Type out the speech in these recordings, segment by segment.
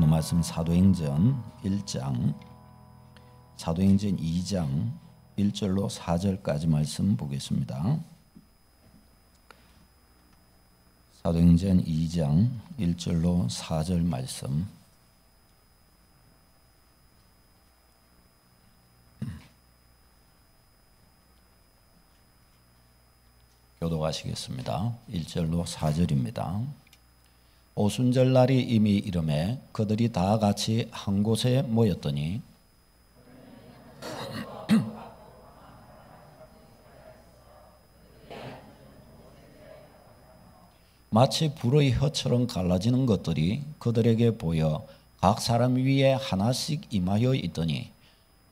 오늘 말씀 사도행전 1장, 사도행전 2장 1절로 4절까지 말씀 보겠습니다. 사도행전 2장 1절로 4절 말씀. 교독하시겠습니다. 1절로 4절입니다. 오순절날이 이미 이르매 그들이 다 같이 한 곳에 모였더니 마치 불의 혀처럼 갈라지는 것들이 그들에게 보여 각 사람 위에 하나씩 임하여 있더니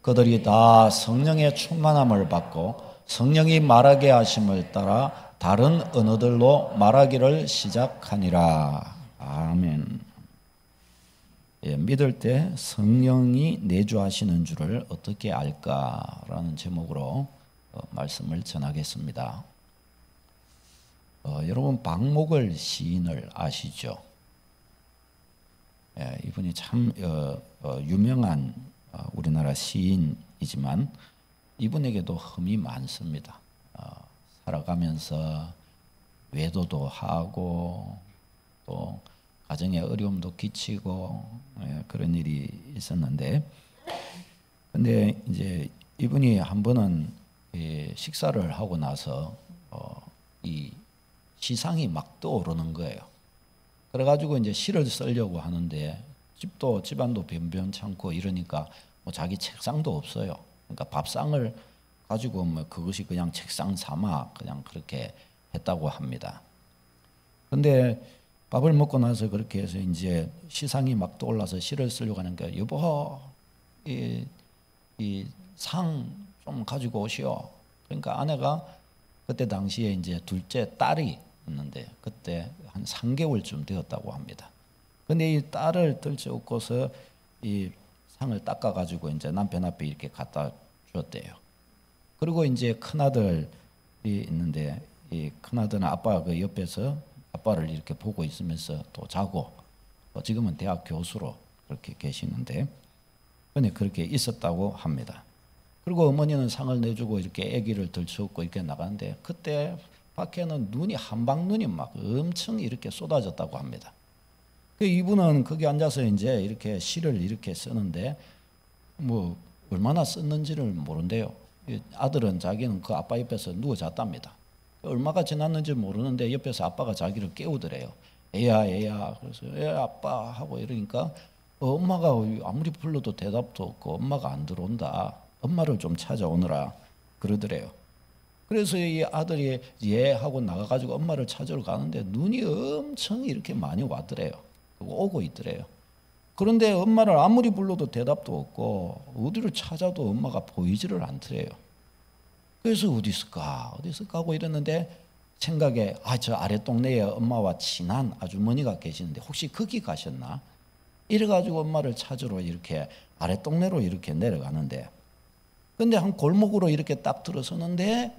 그들이 다 성령의 충만함을 받고 성령이 말하게 하심을 따라 다른 언어들로 말하기를 시작하니라. 아멘. 예, 믿을 때 성령이 내주하시는 줄을 어떻게 알까라는 제목으로 말씀을 전하겠습니다. 여러분 박목월 시인을 아시죠? 예, 이분이 참 유명한 우리나라 시인이지만 이분에게도 흠이 많습니다. 살아가면서 외도도 하고 또 가정에 어려움도 끼치고 그런 일이 있었는데, 근데 이제 이분이 한 번은 식사를 하고 나서 이 시상이 막 떠오르는 거예요. 그래가지고 이제 시를 쓰려고 하는데 집안도 변변찮고 이러니까 뭐 자기 책상도 없어요. 그러니까 밥상을 가지고 뭐 그것이 그냥 책상 삼아 그냥 그렇게 했다고 합니다. 근데 밥을 먹고 나서 그렇게 해서 이제 시상이 막 떠올라서 시를 쓰려고 하니까 여보 이 상 좀 가지고 오시오. 그러니까 아내가 그때 당시에 이제 둘째 딸이 있는데 그때 한 3개월쯤 되었다고 합니다. 근데 이 딸을 들쳐오고서 이 상을 닦아 가지고 이제 남편 앞에 이렇게 갖다 줬대요. 그리고 이제 큰아들이 있는데 이 큰아들은 아빠 그 옆에서 아빠를 이렇게 보고 있으면서 또 자고 지금은 대학 교수로 그렇게 계시는데 근데 그렇게 있었다고 합니다. 그리고 어머니는 상을 내주고 이렇게 아기를 들쳐업고 이렇게 나가는데 그때 밖에는 눈이 한방눈이 막 엄청 이렇게 쏟아졌다고 합니다. 그 이분은 거기 앉아서 이제 이렇게 시를 이렇게 쓰는데 뭐 얼마나 썼는지를 모른대요. 아들은 자기는 그 아빠 옆에서 누워 잤답니다. 얼마가 지났는지 모르는데 옆에서 아빠가 자기를 깨우더래요. 애야 그래서 아빠 하고 이러니까 엄마가 아무리 불러도 대답도 없고 엄마가 안 들어온다. 엄마를 좀 찾아오느라 그러더래요. 그래서 이 아들이 예 하고 나가가지고 엄마를 찾으러 가는데 눈이 엄청 이렇게 많이 왔더래요. 오고 있더래요. 그런데 엄마를 아무리 불러도 대답도 없고 어디를 찾아도 엄마가 보이지를 않더래요. 그래서 어디 있을까 하고 이랬는데 생각에 저 아래 동네에 엄마와 친한 아주머니가 계시는데 혹시 거기 가셨나? 이래가지고 엄마를 찾으러 이렇게 아래 동네로 이렇게 내려가는데 근데 한 골목으로 이렇게 딱 들어서는데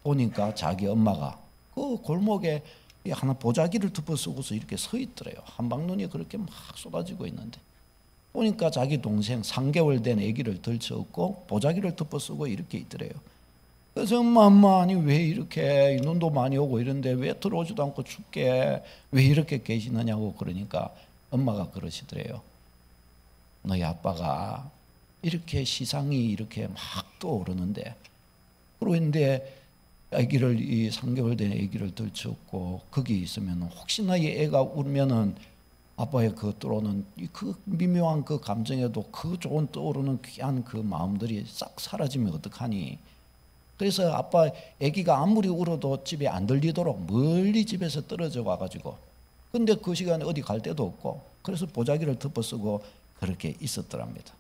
보니까 자기 엄마가 그 골목에 하나 보자기를 덮어쓰고서 이렇게 서 있더래요. 한방눈이 그렇게 막 쏟아지고 있는데 보니까 자기 동생 3개월 된 아기를 들쳐업고 보자기를 덮어쓰고 이렇게 있더래요. 그래서 엄마 아니 왜 이렇게 눈도 많이 오고 이런데 왜 들어오지도 않고 춥게 왜 이렇게 계시느냐고 그러니까 엄마가 그러시더래요. 너희 아빠가 이렇게 시상이 이렇게 막 떠오르는데 그러고 있는데 아기를 이 3개월 된 아기를 들쳐업고 거기 있으면 혹시나 이 애가 울면은 아빠의 그 들어오는 그 미묘한 그 감정에도 그 좋은 떠오르는 귀한 그 마음들이 싹 사라지면 어떡하니? 그래서 아빠 아기가 아무리 울어도 집에 안 들리도록 멀리 집에서 떨어져 와가지고 근데 그 시간에 어디 갈 데도 없고 그래서 보자기를 덮어쓰고 그렇게 있었더랍니다.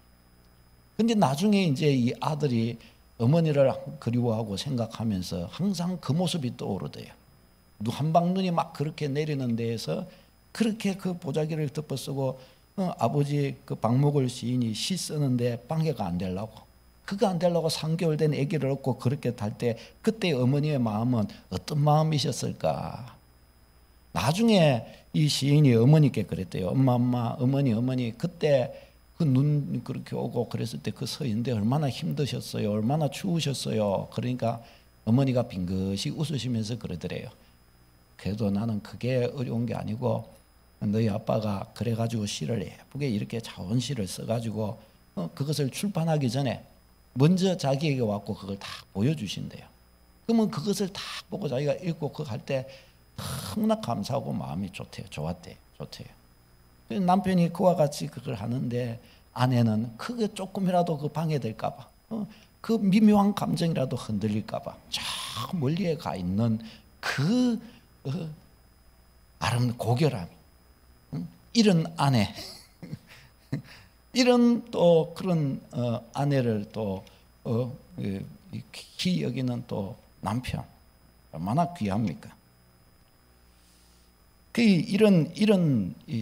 근데 나중에 이제 이 아들이 어머니를 그리워하고 생각하면서 항상 그 모습이 떠오르대요. 한방눈이 막 그렇게 내리는 데에서 그렇게 그 보자기를 덮어쓰고 아버지 그 박목월 시인이 시 쓰는데 방해가 안 되려고 그거 안 되려고 3개월 된 아기를 얻고 그렇게 탈 때 그때 어머니의 마음은 어떤 마음이셨을까? 나중에 이 시인이 어머니께 그랬대요. 엄마, 어머니 그때 그 눈 그렇게 오고 그랬을 때 그 서인데 얼마나 힘드셨어요, 얼마나 추우셨어요. 그러니까 어머니가 빙긋이 웃으시면서 그러더래요. 그래도 나는 그게 어려운 게 아니고 너희 아빠가 그래가지고 시를 예쁘게 이렇게 자원시를 써가지고 그것을 출판하기 전에 먼저 자기에게 왔고 그걸 다 보여주신대요. 그러면 그것을 다 보고 자기가 읽고 그거 할 때 너무나 감사하고 마음이 좋았대요. 남편이 그와 같이 그걸 하는데 아내는 그게 조금이라도 그 방해될까봐, 그 미묘한 감정이라도 흔들릴까봐 저 멀리에 가 있는 그 고결함, 이런 아내, 이런 또 그런 아내를 또 귀히 여기는 또 남편 얼마나 귀합니까? 이런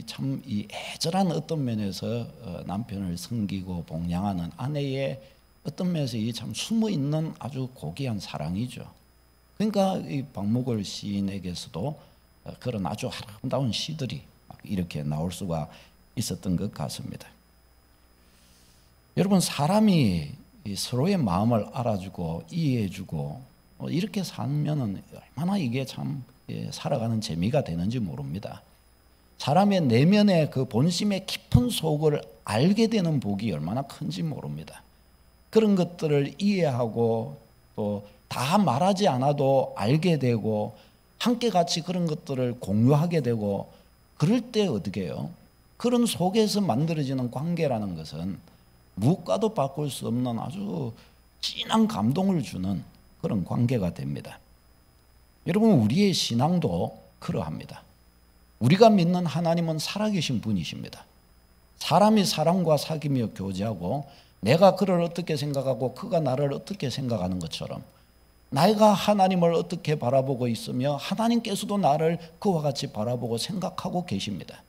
참 이 애절한 어떤 면에서 남편을 섬기고 복양하는 아내의 어떤 면에서 이 참 숨어 있는 아주 고귀한 사랑이죠. 그러니까 이 박목월 시인에게서도 그런 아주 아름다운 시들이 이렇게 나올 수가 있었던 것 같습니다. 여러분, 사람이 서로의 마음을 알아주고 이해해주고 이렇게 살면은 얼마나 이게 참 살아가는 재미가 되는지 모릅니다. 사람의 내면의 그 본심의 깊은 속을 알게 되는 복이 얼마나 큰지 모릅니다. 그런 것들을 이해하고 또 다 말하지 않아도 알게 되고 함께 같이 그런 것들을 공유하게 되고 그럴 때 어떻게 해요? 그런 속에서 만들어지는 관계라는 것은 무엇과도 바꿀 수 없는 아주 진한 감동을 주는 그런 관계가 됩니다. 여러분, 우리의 신앙도 그러합니다. 우리가 믿는 하나님은 살아계신 분이십니다. 사람이 사람과 사귀며 교제하고 내가 그를 어떻게 생각하고 그가 나를 어떻게 생각하는 것처럼 내가 하나님을 어떻게 바라보고 있으며 하나님께서도 나를 그와 같이 바라보고 생각하고 계십니다.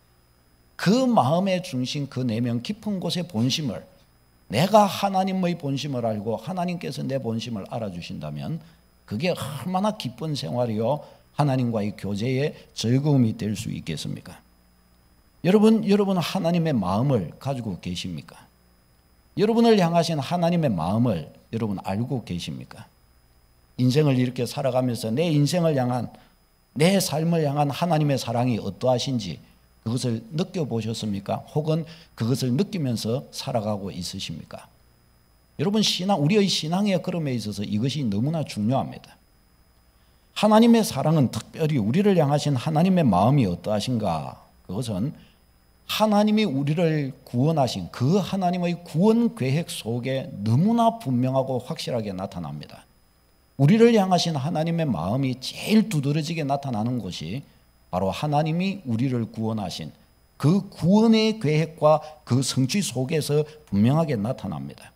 그 마음의 중심, 그 내면 깊은 곳의 본심을, 내가 하나님의 본심을 알고 하나님께서 내 본심을 알아주신다면 그게 얼마나 기쁜 생활이요, 하나님과의 교제의 즐거움이 될 수 있겠습니까? 여러분 하나님의 마음을 가지고 계십니까? 여러분을 향하신 하나님의 마음을 여러분 알고 계십니까? 인생을 이렇게 살아가면서 내 인생을 향한, 내 삶을 향한 하나님의 사랑이 어떠하신지 그것을 느껴보셨습니까? 혹은 그것을 느끼면서 살아가고 있으십니까? 여러분, 우리의 신앙의 걸음에 있어서 이것이 너무나 중요합니다. 하나님의 사랑은 특별히 우리를 향하신 하나님의 마음이 어떠하신가? 그것은 하나님이 우리를 구원하신 그 하나님의 구원 계획 속에 너무나 분명하고 확실하게 나타납니다. 우리를 향하신 하나님의 마음이 제일 두드러지게 나타나는 것이 바로 하나님이 우리를 구원하신 그 구원의 계획과 그 성취 속에서 분명하게 나타납니다.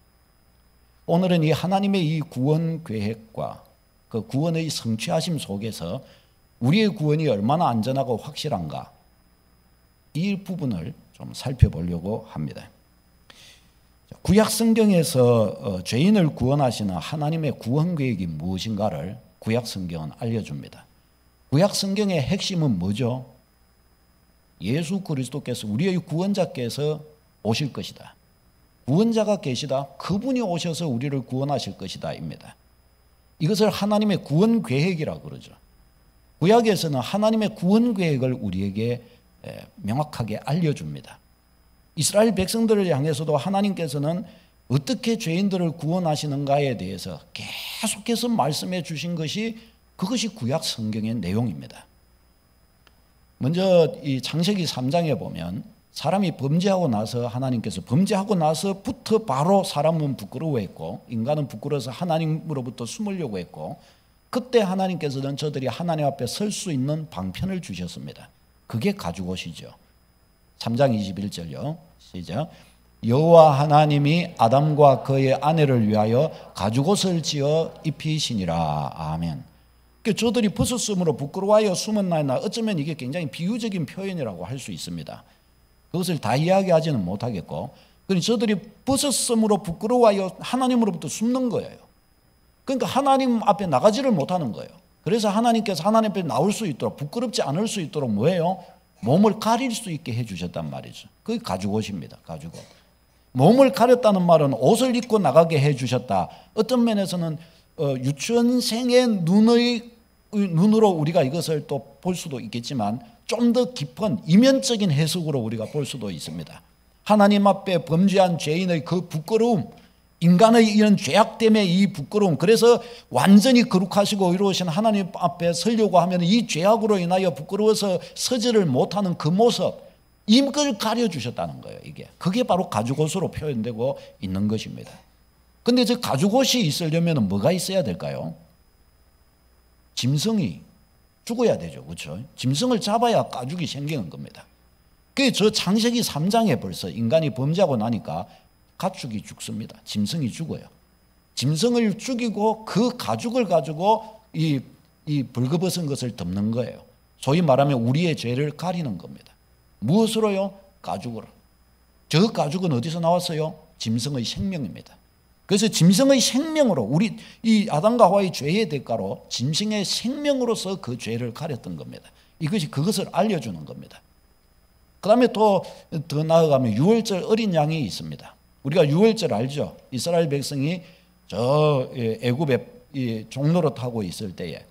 오늘은 이 하나님의 이 구원 계획과 그 구원의 성취하심 속에서 우리의 구원이 얼마나 안전하고 확실한가, 이 부분을 좀 살펴보려고 합니다. 구약 성경에서 죄인을 구원하시는 하나님의 구원 계획이 무엇인가를 구약 성경은 알려줍니다. 구약 성경의 핵심은 뭐죠? 예수 그리스도께서, 우리의 구원자께서 오실 것이다. 구원자가 계시다. 그분이 오셔서 우리를 구원하실 것이다 입니다. 이것을 하나님의 구원 계획이라고 그러죠. 구약에서는 하나님의 구원 계획을 우리에게 명확하게 알려줍니다. 이스라엘 백성들을 향해서도 하나님께서는 어떻게 죄인들을 구원하시는가에 대해서 계속해서 말씀해 주신 것이, 그것이 구약 성경의 내용입니다. 먼저 이 창세기 3장에 보면 사람이 범죄하고 나서 하나님께서 범죄하고 나서부터 바로 사람은 부끄러워했고 인간은 부끄러워서 하나님으로부터 숨으려고 했고, 그때 하나님께서는 저들이 하나님 앞에 설 수 있는 방편을 주셨습니다. 그게 가죽옷이죠. 3장 21절요. 시작. 여호와 하나님이 아담과 그의 아내를 위하여 가죽옷을 지어 입히시니라. 아멘. 저들이 벗었으므로 부끄러워하여 숨은 나이나, 어쩌면 이게 굉장히 비유적인 표현이라고 할 수 있습니다. 그것을 다 이야기하지는 못하겠고, 그러니 저들이 벗었으므로 부끄러워하여 하나님으로부터 숨는 거예요. 그러니까 하나님 앞에 나가지를 못하는 거예요. 그래서 하나님께서 하나님 앞에 나올 수 있도록, 부끄럽지 않을 수 있도록 뭐예요? 몸을 가릴 수 있게 해주셨단 말이죠. 그게 가죽옷입니다. 가죽옷. 몸을 가렸다는 말은 옷을 입고 나가게 해주셨다. 어떤 면에서는 유치원생의 눈으로 우리가 이것을 또 볼 수도 있겠지만 좀 더 깊은 이면적인 해석으로 우리가 볼 수도 있습니다. 하나님 앞에 범죄한 죄인의 그 부끄러움, 인간의 이런 죄악됨의 이 부끄러움, 그래서 완전히 거룩하시고 의로우신 하나님 앞에 서려고 하면 이 죄악으로 인하여 부끄러워서 서지를 못하는 그 모습, 이걸 가려주셨다는 거예요. 이게 그게 바로 가죽옷으로 표현되고 있는 것입니다. 근데 저 가죽옷이 있으려면 뭐가 있어야 될까요? 짐승이 죽어야 되죠. 그렇죠? 짐승을 잡아야 가죽이 생기는 겁니다. 저 창세기 3장에 벌써 인간이 범죄하고 나니까 가축이 죽습니다. 짐승이 죽어요. 짐승을 죽이고 그 가죽을 가지고 이 벌거벗은 것을 덮는 거예요. 소위 말하면 우리의 죄를 가리는 겁니다. 무엇으로요? 가죽으로. 저 가죽은 어디서 나왔어요? 짐승의 생명입니다. 그래서 짐승의 생명으로, 우리 이 아담과 하와의 죄의 대가로 짐승의 생명으로서 그 죄를 가렸던 겁니다. 이것이 그것을 알려주는 겁니다. 그 다음에 또 더 나아가면 유월절 어린 양이 있습니다. 우리가 유월절 알죠? 이스라엘 백성이 저 애굽에 종로로 타고 있을 때에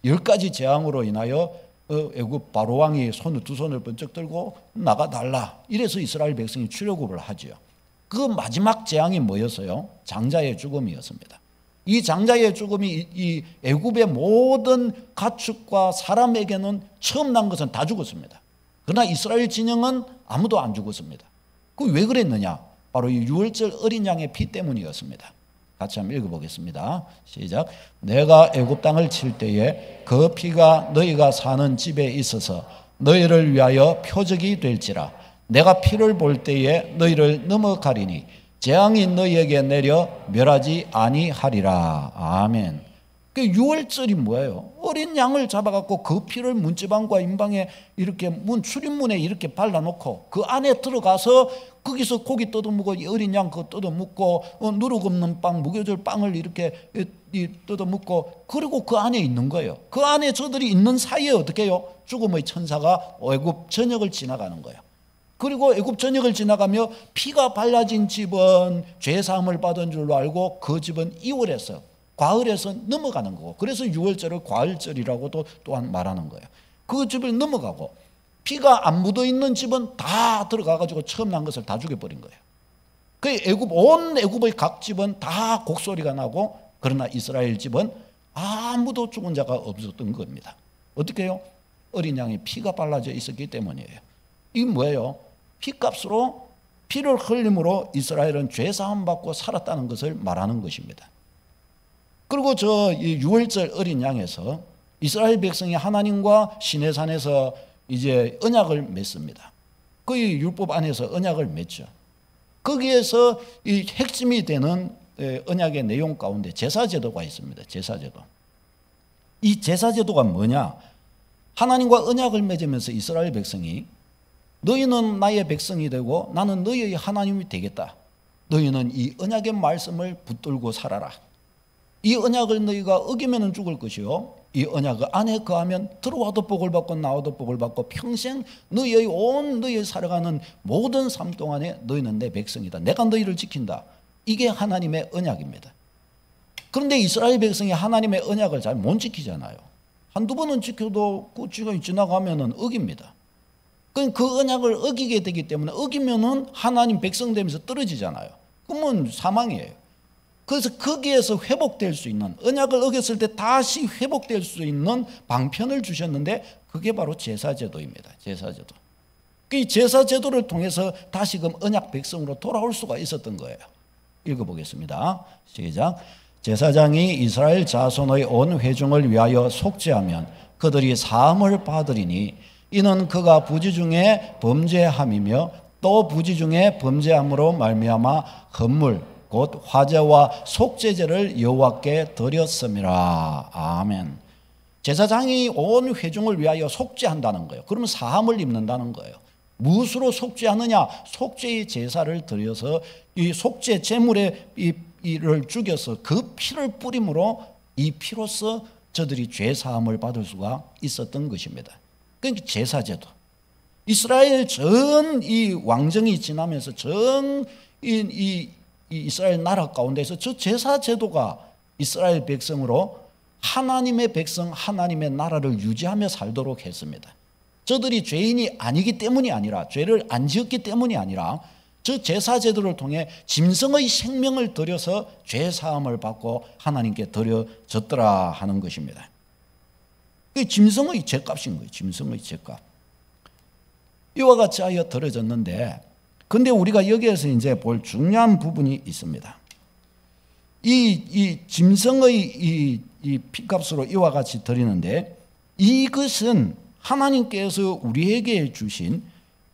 10가지 재앙으로 인하여 애굽 바로왕이 두 손을 번쩍 들고 나가달라, 이래서 이스라엘 백성이 출애굽을 하죠. 그 마지막 재앙이 뭐였어요? 장자의 죽음이었습니다. 이 장자의 죽음이 이 애굽의 모든 가축과 사람에게는 처음 난 것은 다 죽었습니다. 그러나 이스라엘 진영은 아무도 안 죽었습니다. 그 왜 그랬느냐? 바로 이 유월절 어린 양의 피 때문이었습니다. 같이 한번 읽어보겠습니다. 시작. 내가 애굽 땅을 칠 때에 그 피가 너희가 사는 집에 있어서 너희를 위하여 표적이 될지라. 내가 피를 볼 때에 너희를 넘어가리니 재앙이 너희에게 내려 멸하지 아니하리라. 아멘. 그 유월절이 뭐예요? 어린 양을 잡아갖고 그 피를 문지방과 임방에 이렇게 출입문에 이렇게 발라놓고 그 안에 들어가서 거기서 고기 뜯어먹고 어린 양 그거 뜯어먹고 누룩 없는 빵, 무교절 빵을 이렇게 뜯어먹고, 그리고 그 안에 있는 거예요. 그 안에 저들이 있는 사이에 어떻게 해요? 죽음의 천사가 애굽 전역을 지나가는 거예요. 그리고 애굽 전역을 지나가며 피가 발라진 집은 죄사함을 받은 줄로 알고 그 집은 이월에서 과을에서 넘어가는 거고, 그래서 유월절을 과을절이라고도 또한 말하는 거예요. 그 집을 넘어가고 피가 안 묻어 있는 집은 다 들어가가지고 처음 난 것을 다 죽여버린 거예요. 그 온 애굽의 각 집은 다 곡소리가 나고, 그러나 이스라엘 집은 아무도 죽은 자가 없었던 겁니다. 어떻게 해요? 어린 양이 피가 발라져 있었기 때문이에요. 이게 뭐예요? 피값으로, 피를 흘림으로 이스라엘은 죄사함 받고 살았다는 것을 말하는 것입니다. 그리고 저 유월절 어린 양에서 이스라엘 백성이 하나님과 시내산에서 이제 언약을 맺습니다. 그 율법 안에서 언약을 맺죠. 거기에서 이 핵심이 되는 언약의 내용 가운데 제사제도가 있습니다. 제사제도. 이 제사제도가 뭐냐? 하나님과 언약을 맺으면서 이스라엘 백성이 너희는 나의 백성이 되고 나는 너희의 하나님이 되겠다. 너희는 이 언약의 말씀을 붙들고 살아라. 이 언약을 너희가 어기면 죽을 것이요, 이 언약 안에 거하면 들어와도 복을 받고 나와도 복을 받고 평생 너희의 살아가는 모든 삶 동안에 너희는 내 백성이다. 내가 너희를 지킨다. 이게 하나님의 언약입니다. 그런데 이스라엘 백성이 하나님의 언약을 잘 못 지키잖아요. 한두 번은 지켜도 그 시간이 지나가면은 어깁니다. 그 언약을 어기게 되기 때문에, 어기면은 하나님 백성 되면서 떨어지잖아요. 그러면 사망이에요. 그래서 거기에서 회복될 수 있는, 언약을 어겼을 때 다시 회복될 수 있는 방편을 주셨는데, 그게 바로 제사제도입니다. 제사제도. 이 제사제도를 통해서 다시금 언약 백성으로 돌아올 수가 있었던 거예요. 읽어보겠습니다. 시작. 제사장이 이스라엘 자손의 온 회중을 위하여 속죄하면 그들이 사함을 받으리니 이는 그가 부지 중에 범죄함이며 또 부지 중에 범죄함으로 말미암아 헌물 곧 화제와 속죄제를 여호와께 드렸음이라. 아멘. 제사장이 온 회중을 위하여 속죄한다는 거예요. 그러면 사함을 입는다는 거예요. 무엇으로 속죄하느냐? 속죄의 제사를 드려서 이 속죄 제물의 이를 죽여서 그 피를 뿌림으로 이 피로서 저들이 죄 사함을 받을 수가 있었던 것입니다. 그러니까 제사제도. 이스라엘 전 이 왕정이 지나면서 전 이 이스라엘 나라 가운데서 저 제사제도가 이스라엘 백성으로 하나님의 백성, 하나님의 나라를 유지하며 살도록 했습니다. 저들이 죄인이 아니기 때문이 아니라, 죄를 안 지었기 때문이 아니라 저 제사제도를 통해 짐승의 생명을 들여서 죄 사함을 받고 하나님께 드려졌더라 하는 것입니다. 그 짐승의 죄값인 거예요. 짐승의 죄값. 이와 같이 하여 드려졌는데, 근데 우리가 여기에서 이제 볼 중요한 부분이 있습니다. 이 짐승의 이 피값으로 이와 같이 드리는데, 이것은 하나님께서 우리에게 주신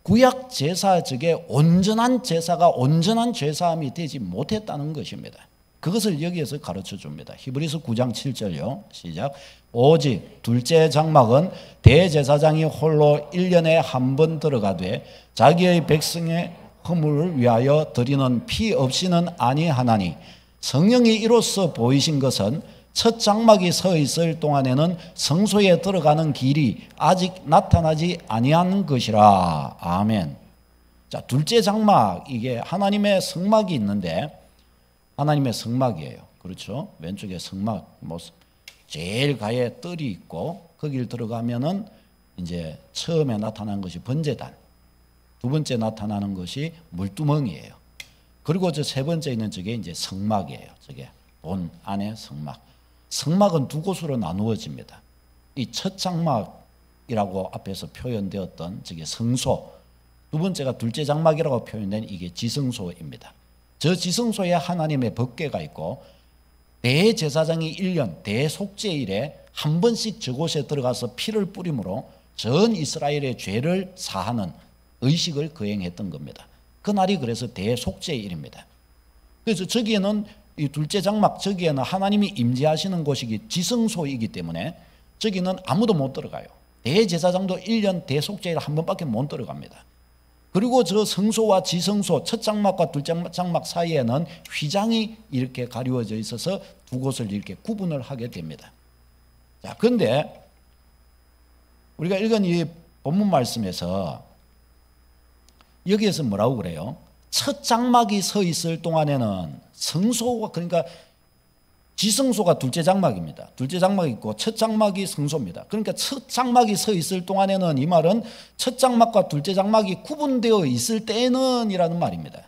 구약 제사 즉의 온전한 제사가 온전한 죄사함이 되지 못했다는 것입니다. 그것을 여기에서 가르쳐 줍니다. 히브리서 9장 7절요. 시작. 오직 둘째 장막은 대제사장이 홀로 1년에 한 번 들어가되 자기의 백성의 허물을 위하여 드리는 피 없이는 아니하나니, 성령이 이로써 보이신 것은 첫 장막이 서 있을 동안에는 성소에 들어가는 길이 아직 나타나지 아니한 것이라. 아멘. 자, 둘째 장막, 이게 하나님의 성막이 있는데, 하나님의 성막이에요. 그렇죠? 왼쪽에 성막, 제일 가에 뜰이 있고, 거길 들어가면은 이제 처음에 나타난 것이 번제단, 두 번째 나타나는 것이 물두멍이에요. 그리고 저 세 번째 있는 저게 이제 성막이에요. 저게 본 안에 성막. 성막은 두 곳으로 나누어집니다. 이 첫 장막이라고 앞에서 표현되었던 저게 성소, 두 번째가 둘째 장막이라고 표현된 이게 지성소입니다. 저 지성소에 하나님의 법궤가 있고, 대제사장이 1년 대속죄일에 한 번씩 저곳에 들어가서 피를 뿌림으로 전 이스라엘의 죄를 사하는 의식을 거행했던 겁니다. 그날이 그래서 대속죄일입니다. 그래서 저기에는 이 둘째 장막, 저기에는 하나님이 임재하시는 곳이기 지성소이기 때문에 저기는 아무도 못 들어가요. 대제사장도 1년 대속죄일 한 번밖에 못 들어갑니다. 그리고 저 성소와 지성소, 첫 장막과 둘째 장막 사이에는 휘장이 이렇게 가리워져 있어서 두 곳을 이렇게 구분을 하게 됩니다. 자, 그런데 우리가 읽은 이 본문 말씀에서 여기에서 뭐라고 그래요? 첫 장막이 서 있을 동안에는 성소가, 그러니까 지성소가 둘째 장막입니다. 둘째 장막이 있고 첫 장막이 성소입니다. 그러니까 첫 장막이 서 있을 동안에는, 이 말은 첫 장막과 둘째 장막이 구분되어 있을 때는 이라는 말입니다.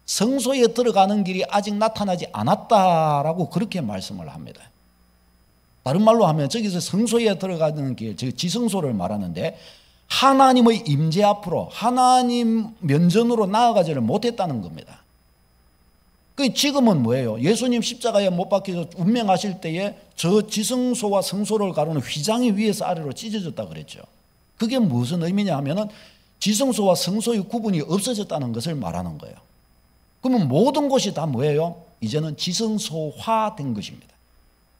성소에 들어가는 길이 아직 나타나지 않았다라고 그렇게 말씀을 합니다. 다른 말로 하면 저기서 성소에 들어가는 길, 즉 지성소를 말하는데, 하나님의 임재 앞으로 하나님 면전으로 나아가지를 못했다는 겁니다. 그 지금은 뭐예요? 예수님 십자가에 못 박혀서 운명하실 때에 저 지성소와 성소를 가르는 휘장이 위에서 아래로 찢어졌다 그랬죠. 그게 무슨 의미냐 하면은 지성소와 성소의 구분이 없어졌다는 것을 말하는 거예요. 그러면 모든 곳이 다 뭐예요? 이제는 지성소화된 것입니다.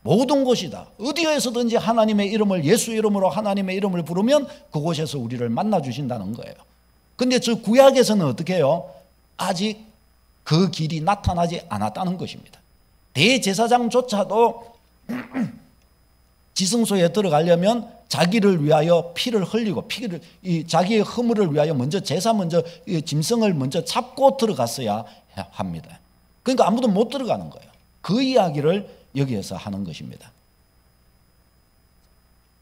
모든 곳이 다 어디에서든지 하나님의 이름을, 예수 이름으로 하나님의 이름을 부르면 그곳에서 우리를 만나 주신다는 거예요. 근데 저 구약에서는 어떻게 해요? 아직 그 길이 나타나지 않았다는 것입니다. 대제사장조차도 지성소에 들어가려면 자기를 위하여 피를 흘리고, 자기의 허물을 위하여 먼저 짐승을 먼저 잡고 들어갔어야 합니다. 그러니까 아무도 못 들어가는 거예요. 그 이야기를 여기에서 하는 것입니다.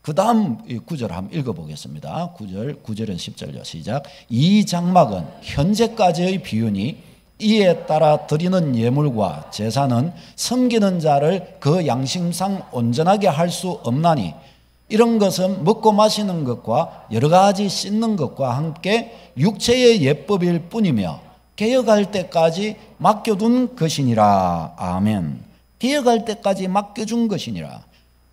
그 다음 9절 한번 읽어보겠습니다. 9절에서 10절요. 시작. 이 장막은 현재까지의 비유니 이에 따라 드리는 예물과 제사는 섬기는 자를 그 양심상 온전하게 할 수 없나니, 이런 것은 먹고 마시는 것과 여러 가지 씻는 것과 함께 육체의 예법일 뿐이며 개혁할 때까지 맡겨둔 것이니라. 아멘. 개혁할 때까지 맡겨준 것이니라.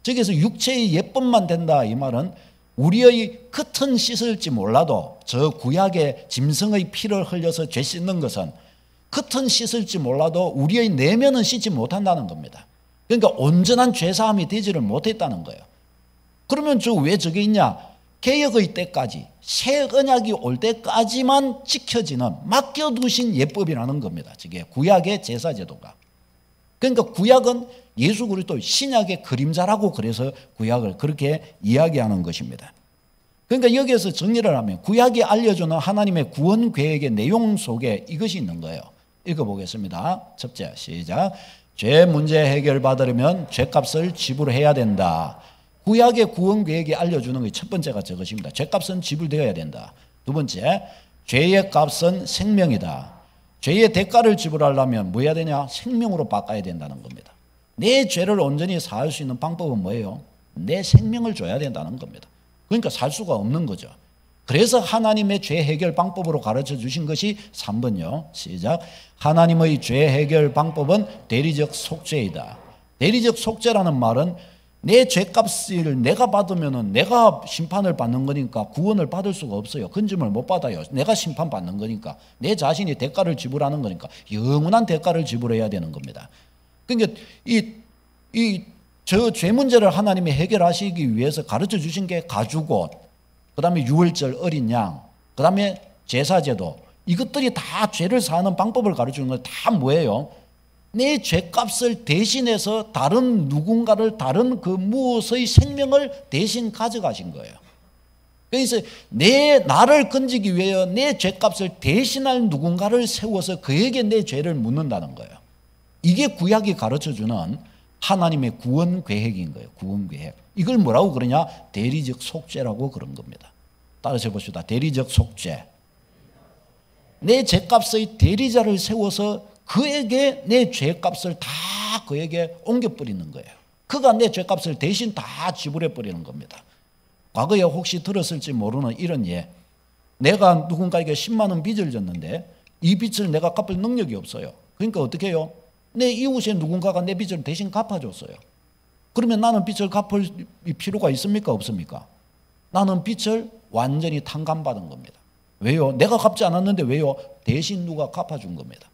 저기서 육체의 예법만 된다, 이 말은 우리의 겉은 씻을지 몰라도 저 구약의 짐승의 피를 흘려서 죄 씻는 것은 겉은 씻을지 몰라도 우리의 내면은 씻지 못한다는 겁니다. 그러니까 온전한 죄사함이 되지를 못했다는 거예요. 그러면 왜 저게 있냐? 개혁의 때까지, 새 언약이 올 때까지만 지켜지는 맡겨두신 예법이라는 겁니다. 저게 구약의 제사제도가. 그러니까 구약은 예수 그리스도 신약의 그림자라고 그래서 구약을 그렇게 이야기하는 것입니다. 그러니까 여기에서 정리를 하면 구약이 알려주는 하나님의 구원 계획의 내용 속에 이것이 있는 거예요. 읽어보겠습니다. 첫째, 시작. 죄 문제 해결받으려면 죄값을 지불해야 된다. 구약의 구원 계획이 알려주는 게 첫 번째가 저것입니다. 죄값은 지불되어야 된다. 두 번째, 죄의 값은 생명이다. 죄의 대가를 지불하려면 뭐 해야 되냐? 생명으로 바꿔야 된다는 겁니다. 내 죄를 온전히 사할 수 있는 방법은 뭐예요? 내 생명을 줘야 된다는 겁니다. 그러니까 살 수가 없는 거죠. 그래서 하나님의 죄 해결 방법으로 가르쳐 주신 것이 3번요. 시작. 하나님의 죄 해결 방법은 대리적 속죄이다. 대리적 속죄라는 말은 내 죄값을 내가 받으면은 내가 심판을 받는 거니까 구원을 받을 수가 없어요. 건짐을 못 받아요. 내가 심판받는 거니까. 내 자신이 대가를 지불하는 거니까 영원한 대가를 지불해야 되는 겁니다. 그러니까 저 죄 문제를 하나님이 해결하시기 위해서 가르쳐 주신 게 가죽옷, 그 다음에 유월절 어린 양, 그 다음에 제사제도, 이것들이 다 죄를 사하는 방법을 가르쳐 주는 건 다 뭐예요? 내 죄값을 대신해서 다른 누군가를, 다른 그 무엇의 생명을 대신 가져가신 거예요. 그래서 나를 건지기 위해 내 죄값을 대신할 누군가를 세워서 그에게 내 죄를 묻는다는 거예요. 이게 구약이 가르쳐주는 하나님의 구원 계획인 거예요. 구원 계획. 이걸 뭐라고 그러냐? 대리적 속죄라고 그런 겁니다. 따라서 봅시다. 대리적 속죄. 내 죄값의 대리자를 세워서 그에게 내 죄값을 다 그에게 옮겨버리는 거예요. 그가 내 죄값을 대신 다 지불해버리는 겁니다. 과거에 혹시 들었을지 모르는 이런 예. 내가 누군가에게 10만 원 빚을 졌는데 이 빚을 내가 갚을 능력이 없어요. 그러니까 어떻게 해요? 내 이웃의 누군가가 내 빚을 대신 갚아줬어요. 그러면 나는 빚을 갚을 필요가 있습니까? 없습니까? 나는 빚을 완전히 탕감받은 겁니다. 왜요? 내가 갚지 않았는데 왜요? 대신 누가 갚아준 겁니다.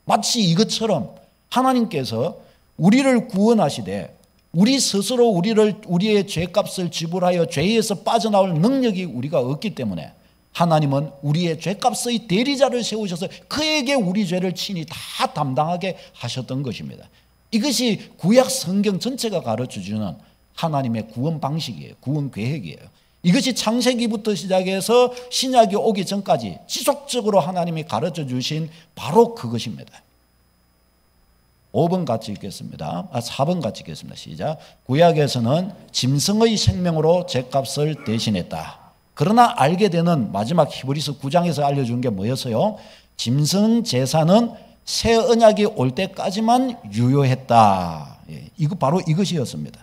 마치 이것처럼 하나님께서 우리를 구원하시되 우리 스스로 우리의 죄값을 지불하여 죄에서 빠져나올 능력이 우리가 없기 때문에 하나님은 우리의 죄값의 대리자를 세우셔서 그에게 우리 죄를 친히 다 담당하게 하셨던 것입니다. 이것이 구약 성경 전체가 가르쳐주는 하나님의 구원 방식이에요. 구원 계획이에요. 이것이 창세기부터 시작해서 신약이 오기 전까지 지속적으로 하나님이 가르쳐 주신 바로 그것입니다. 5번 같이 읽겠습니다. 4번 같이 읽겠습니다. 시작. 구약에서는 짐승의 생명으로 죄값을 대신했다. 그러나 알게 되는 마지막 히브리서 9장에서 알려준 게 뭐였어요? 짐승 제사는 새 언약이 올 때까지만 유효했다. 이거 바로 이것이었습니다.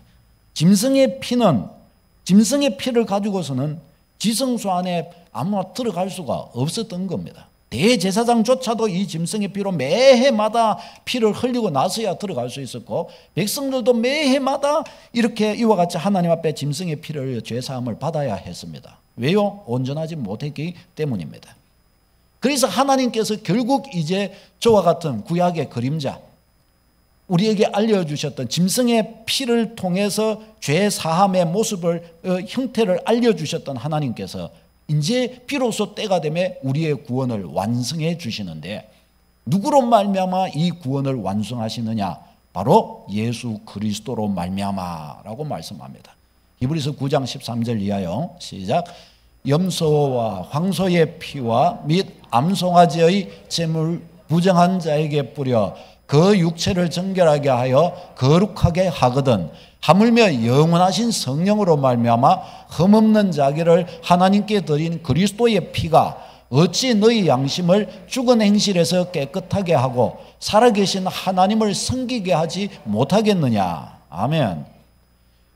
짐승의 피를 가지고서는 지성소 안에 아무나 들어갈 수가 없었던 겁니다. 대제사장조차도 이 짐승의 피로 매해마다 피를 흘리고 나서야 들어갈 수 있었고 백성들도 매해마다 이렇게 이와 같이 하나님 앞에 짐승의 피를 죄사함을 받아야 했습니다. 왜요? 온전하지 못했기 때문입니다. 그래서 하나님께서 결국 이제 저와 같은 구약의 그림자, 우리에게 알려주셨던 짐승의 피를 통해서 죄사함의 모습을, 형태를 알려주셨던 하나님께서 이제 비로소 때가 되면 우리의 구원을 완성해 주시는데 누구로 말미암아 이 구원을 완성하시느냐? 바로 예수 그리스도로 말미암아라고 말씀합니다. 히브리서 9장 13절 이하요. 시작. 염소와 황소의 피와 및 암송아지의 제물 부정한 자에게 뿌려 그 육체를 정결하게 하여 거룩하게 하거든 하물며 영원하신 성령으로 말미암아 흠없는 자기를 하나님께 드린 그리스도의 피가 어찌 너희 양심을 죽은 행실에서 깨끗하게 하고 살아계신 하나님을 섬기게 하지 못하겠느냐. 아멘.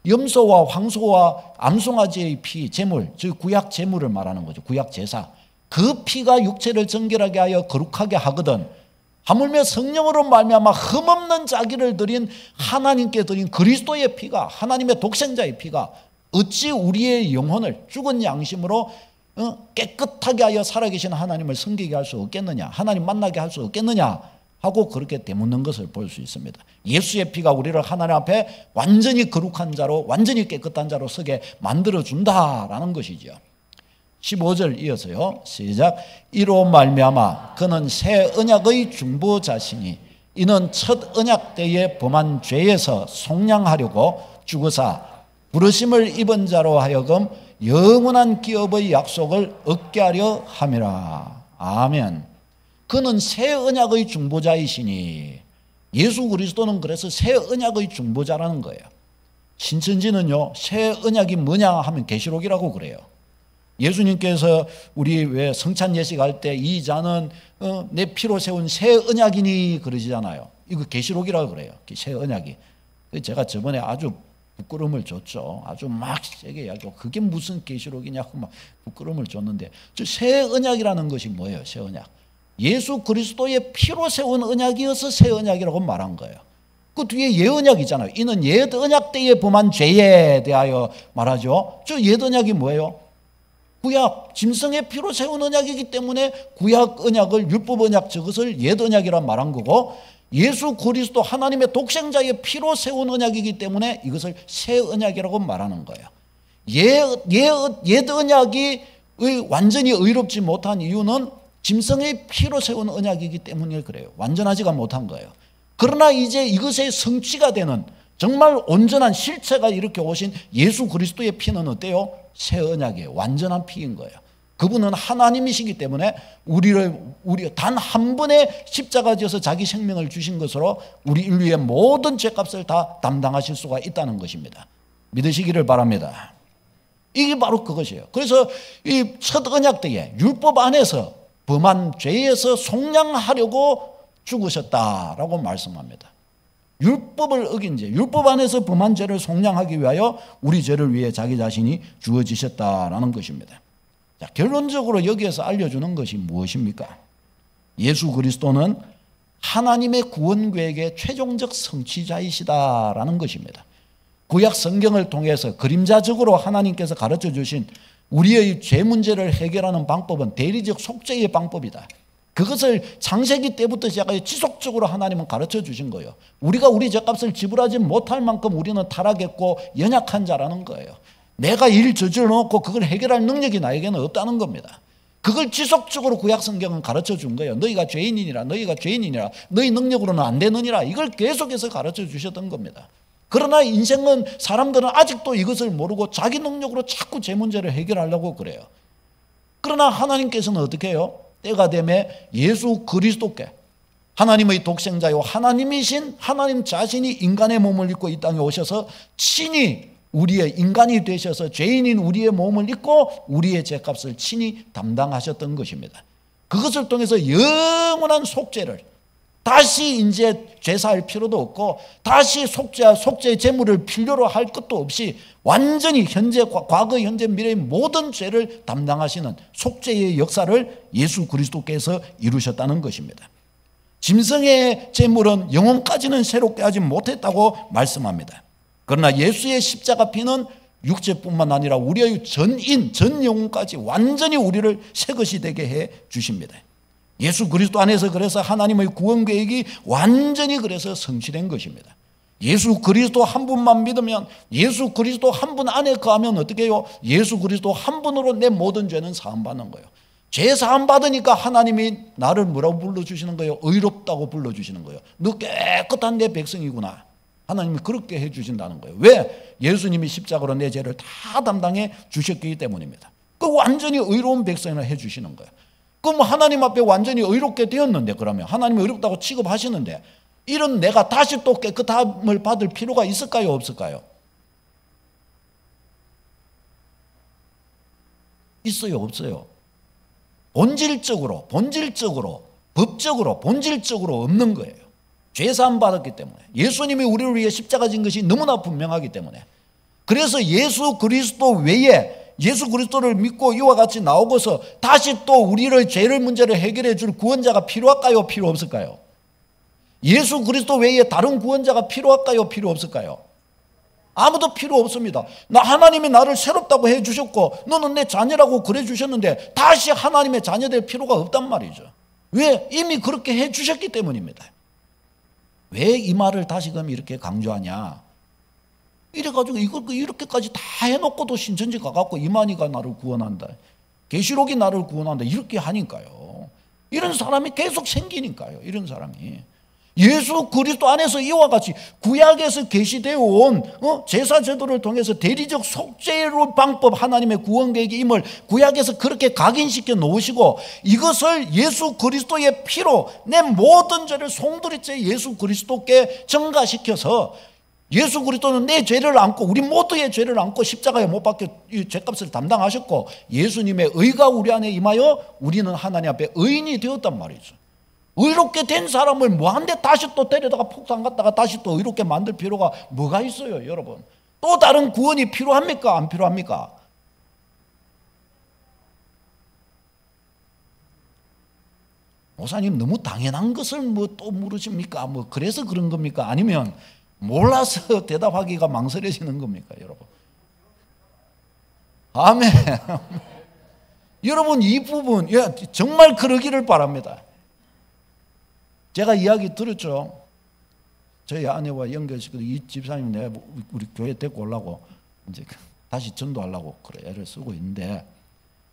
염소와 황소와 암송아지의 피, 제물, 즉 구약 제물을 말하는 거죠. 구약 제사. 그 피가 육체를 정결하게 하여 거룩하게 하거든 하물며 성령으로 말미암아 흠없는 자기를 드린 하나님께 드린 그리스도의 피가, 하나님의 독생자의 피가 어찌 우리의 영혼을 죽은 양심으로 깨끗하게 하여 살아계신 하나님을 섬기게 할 수 없겠느냐, 하나님 만나게 할 수 없겠느냐 하고 그렇게 되묻는 것을 볼 수 있습니다. 예수의 피가 우리를 하나님 앞에 완전히 거룩한 자로, 완전히 깨끗한 자로 서게 만들어준다라는 것이죠. 15절 이어서요. 시작. 이로 말미암아 그는 새 언약의 중보자시니 이는 첫 언약 때에 범한 죄에서 속량하려고 죽으사 부르심을 입은 자로 하여금 영원한 기업의 약속을 얻게 하려 함이라. 아멘. 그는 새 언약의 중보자이시니, 예수 그리스도는 그래서 새 언약의 중보자라는 거예요. 신천지는요, 새 언약이 뭐냐 하면 계시록이라고 그래요. 예수님께서 우리 왜 성찬 예식할 때 이 잔은 내 피로 세운 새 언약이니 그러시잖아요. 이거 계시록이라고 그래요. 새 언약이. 제가 저번에 아주 부끄러움을 줬죠. 아주 막 세게 이야기하고 그게 무슨 계시록이냐고 막 부끄러움을 줬는데, 저 새 언약이라는 것이 뭐예요? 새 언약. 예수 그리스도의 피로 세운 언약이어서 새 언약이라고 말한 거예요. 그 뒤에 예언약이잖아요. 이는 옛 언약 때에 범한 죄에 대하여 말하죠. 저 옛 언약이 뭐예요? 구약, 짐승의 피로 세운 언약이기 때문에 구약 언약을, 율법 언약 저것을 옛 언약이라 말한 거고, 예수 그리스도 하나님의 독생자의 피로 세운 언약이기 때문에 이것을 새 언약이라고 말하는 거예요. 옛 언약이 완전히 의롭지 못한 이유는 짐승의 피로 세운 언약이기 때문에 그래요. 완전하지가 못한 거예요. 그러나 이제 이것의 성취가 되는 정말 온전한 실체가 이렇게 오신 예수 그리스도의 피는 어때요? 새 언약이에요. 완전한 피인 거예요. 그분은 하나님이시기 때문에 우리 단 한 번의 십자가 지어서 자기 생명을 주신 것으로 우리 인류의 모든 죄값을 다 담당하실 수가 있다는 것입니다. 믿으시기를 바랍니다. 이게 바로 그것이에요. 그래서 이 첫 언약 때에 율법 안에서 범한 죄에서 속량하려고 죽으셨다라고 말씀합니다. 율법을 어긴 죄, 율법 안에서 범한 죄를 속량하기 위하여 우리 죄를 위해 자기 자신이 죽어지셨다라는 것입니다. 자, 결론적으로 여기에서 알려주는 것이 무엇입니까? 예수 그리스도는 하나님의 구원 계획의 최종적 성취자이시다라는 것입니다. 구약 성경을 통해서 그림자적으로 하나님께서 가르쳐 주신 우리의 죄 문제를 해결하는 방법은 대리적 속죄의 방법이다. 그것을 창세기 때부터 시작해 지속적으로 하나님은 가르쳐 주신 거예요. 우리가 우리 죄값을 지불하지 못할 만큼 우리는 타락했고 연약한 자라는 거예요. 내가 일 저질러 놓고 그걸 해결할 능력이 나에게는 없다는 겁니다. 그걸 지속적으로 구약 성경은 가르쳐 준 거예요. 너희가 죄인이니라, 너희가 죄인이니라, 너희 능력으로는 안 되느니라, 이걸 계속해서 가르쳐 주셨던 겁니다. 그러나 인생은, 사람들은 아직도 이것을 모르고 자기 능력으로 자꾸 죄 문제를 해결하려고 그래요. 그러나 하나님께서는 어떻게 해요? 때가 되매 예수 그리스도께, 하나님의 독생자요 하나님이신 하나님 자신이 인간의 몸을 입고 이 땅에 오셔서 친히 우리의 인간이 되셔서 죄인인 우리의 몸을 입고 우리의 죄값을 친히 담당하셨던 것입니다. 그것을 통해서 영원한 속죄를, 다시 이제 죄사할 필요도 없고 다시 속죄의 제물을 필요로 할 것도 없이 완전히 현재, 과거, 현재, 미래의 모든 죄를 담당하시는 속죄의 역사를 예수 그리스도께서 이루셨다는 것입니다. 짐승의 제물은 영혼까지는 새롭게 하지 못했다고 말씀합니다. 그러나 예수의 십자가 피는 육체뿐만 아니라 우리의 전 영혼까지 완전히 우리를 새 것이 되게 해 주십니다. 예수 그리스도 안에서 그래서 하나님의 구원 계획이 완전히 그래서 성취된 것입니다. 예수 그리스도 한 분만 믿으면, 예수 그리스도 한 분 안에 거하면 어떻게 해요? 예수 그리스도 한 분으로 내 모든 죄는 사함받는 거예요. 죄 사함받으니까 하나님이 나를 뭐라고 불러주시는 거예요? 의롭다고 불러주시는 거예요. 너 깨끗한 내 백성이구나. 하나님이 그렇게 해주신다는 거예요. 왜? 예수님이 십자가로 내 죄를 다 담당해 주셨기 때문입니다. 그 완전히 의로운 백성을 해주시는 거예요. 그럼 하나님 앞에 완전히 의롭게 되었는데, 그러면 하나님이 의롭다고 취급하시는데 이런 내가 다시 또 깨끗함을 받을 필요가 있을까요? 없을까요? 있어요? 없어요? 본질적으로, 법적으로, 본질적으로 없는 거예요. 죄사함 받았기 때문에, 예수님이 우리를 위해 십자가 진 것이 너무나 분명하기 때문에. 그래서 예수 그리스도 외에, 예수 그리스도를 믿고 이와 같이 나오고서 다시 또 우리를 죄를 문제를 해결해 줄 구원자가 필요할까요? 필요 없을까요? 예수 그리스도 외에 다른 구원자가 필요할까요? 필요 없을까요? 아무도 필요 없습니다. 하나님이 나를 새롭다고 해 주셨고 너는 내 자녀라고 그래 주셨는데 다시 하나님의 자녀 될 필요가 없단 말이죠. 왜? 이미 그렇게 해 주셨기 때문입니다. 왜 이 말을 다시금 이렇게 강조하냐? 이래가지고 이걸 이렇게까지 다 해놓고도 신천지 가갖고 이만희가 나를 구원한다, 계시록이 나를 구원한다, 이렇게 하니까요. 이런 사람이 계속 생기니까요. 이런 사람이. 예수 그리스도 안에서 이와 같이 구약에서 계시되어 온 제사 제도를 통해서 대리적 속죄로 방법, 하나님의 구원 계획의 임을 구약에서 그렇게 각인시켜 놓으시고, 이것을 예수 그리스도의 피로 내 모든 죄를 송두리째 예수 그리스도께 전가시켜서, 예수 그리스도는 내 죄를 안고, 우리 모두의 죄를 안고 십자가에 못 박혀 이 죄값을 담당하셨고, 예수님의 의가 우리 안에 임하여 우리는 하나님 앞에 의인이 되었단 말이죠. 의롭게 된 사람을 뭐한데 다시 또 데려다가 폭탄 갖다가 다시 또 의롭게 만들 필요가 뭐가 있어요, 여러분? 또 다른 구원이 필요합니까? 안 필요합니까? 목사님, 너무 당연한 것을 뭐 또 물으십니까? 뭐 그래서 그런 겁니까? 아니면 몰라서 대답하기가 망설여지는 겁니까, 여러분? 아멘. 여러분, 이 부분 정말 그러기를 바랍니다. 제가 이야기 들었죠. 저희 아내와 연결시켜서 이 집사님 내가 우리 교회 데리고 오려고 이제 다시 전도하려고 그래 애를 쓰고 있는데,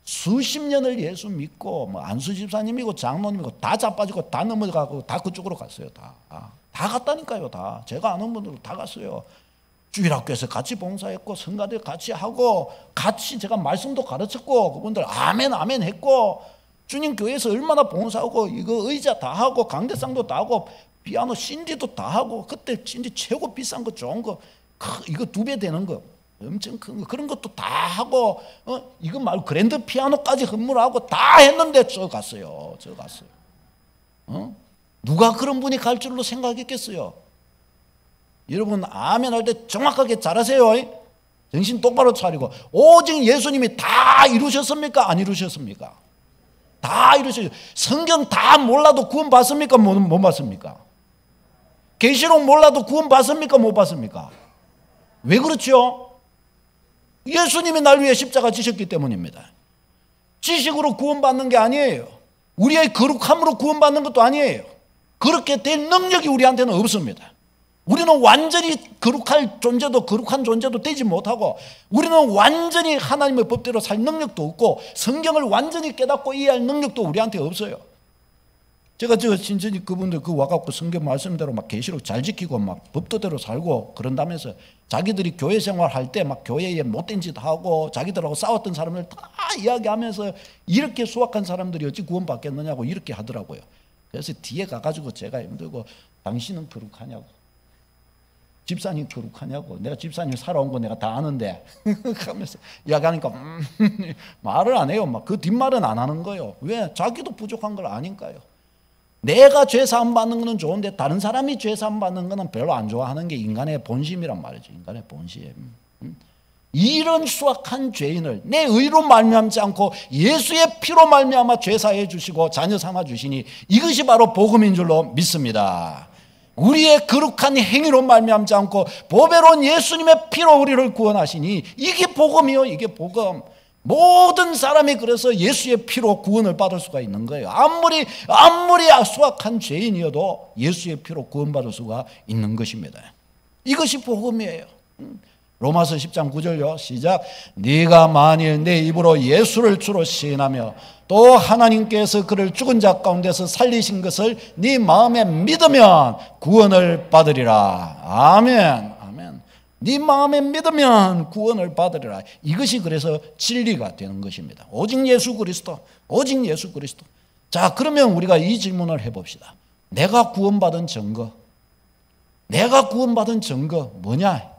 수십 년을 예수 믿고 뭐 안수 집사님이고 장로님이고 다 자빠지고 다 넘어가고 다 그쪽으로 갔어요. 다 갔다니까요. 다 제가 아는 분들로 다 갔어요. 주일학교에서 같이 봉사했고 성가대 같이 하고 같이 제가 말씀도 가르쳤고 그분들 아멘 아멘 했고, 주님 교회에서 얼마나 봉사하고 이거 의자 다 하고 강대상도 다 하고 피아노 CD도 다 하고, 그때 CD 최고 비싼 거 좋은 거 이거 2배 되는 거 엄청 큰 거 그런 것도 다 하고 이거 말고 그랜드 피아노까지 선물하고 다 했는데 저 갔어요. 누가 그런 분이 갈 줄로 생각했겠어요? 여러분, 아멘 할 때 정확하게 잘하세요. 정신 똑바로 차리고. 오직 예수님이 다 이루셨습니까? 안 이루셨습니까? 다 이루셨어요. 성경 다 몰라도 구원 받습니까? 못 받습니까? 계시록 몰라도 구원 받습니까? 못 받습니까? 왜 그렇죠? 예수님이 날 위해 십자가 지셨기 때문입니다. 지식으로 구원받는 게 아니에요. 우리의 거룩함으로 구원받는 것도 아니에요. 그렇게 될 능력이 우리한테는 없습니다. 우리는 완전히 거룩한 존재도 되지 못하고, 우리는 완전히 하나님의 법대로 살 능력도 없고, 성경을 완전히 깨닫고 이해할 능력도 우리한테 없어요. 제가 신천지 그분들 와갖고 성경 말씀대로 막 계시록 잘 지키고 막 법도대로 살고 그런다면서 자기들이 교회 생활할 때 막 교회에 못된 짓 하고 자기들하고 싸웠던 사람들 다 이야기하면서 이렇게 수학한 사람들이 어찌 구원받겠느냐고 이렇게 하더라고요. 그래서 뒤에 가가지고 제가 힘들고, 당신은 거룩하냐고, 집사님 거룩하냐고, 내가 집사님 살아온 거 내가 다 아는데 하면서 이야기하니까 말을 안 해요. 막 그 뒷말은 안 하는 거예요. 왜? 자기도 부족한 걸 아니까요. 내가 죄 사함 받는 거는 좋은데 다른 사람이 죄 사함 받는 거는 별로 안 좋아하는 게 인간의 본심이란 말이죠. 인간의 본심. 이런 수악한 죄인을 내 의로 말미암지 않고 예수의 피로 말미암아 죄 사해 주시고 자녀 삼아 주시니, 이것이 바로 복음인 줄로 믿습니다. 우리의 거룩한 행위로 말미암지 않고 보배로운 예수님의 피로 우리를 구원하시니, 이게 복음이요. 이게 복음. 모든 사람이 그래서 예수의 피로 구원을 받을 수가 있는 거예요. 아무리 수악한 죄인이어도 예수의 피로 구원받을 수가 있는 것입니다. 이것이 복음이에요. 로마서 10장 9절요. 시작. 네가 만일 내 입으로 예수를 주로 시인하며 또 하나님께서 그를 죽은 자 가운데서 살리신 것을 네 마음에 믿으면 구원을 받으리라. 아멘. 아멘. 네 마음에 믿으면 구원을 받으리라. 이것이 그래서 진리가 되는 것입니다. 오직 예수 그리스도. 오직 예수 그리스도. 자, 그러면 우리가 이 질문을 해봅시다. 내가 구원받은 증거. 내가 구원받은 증거 뭐냐?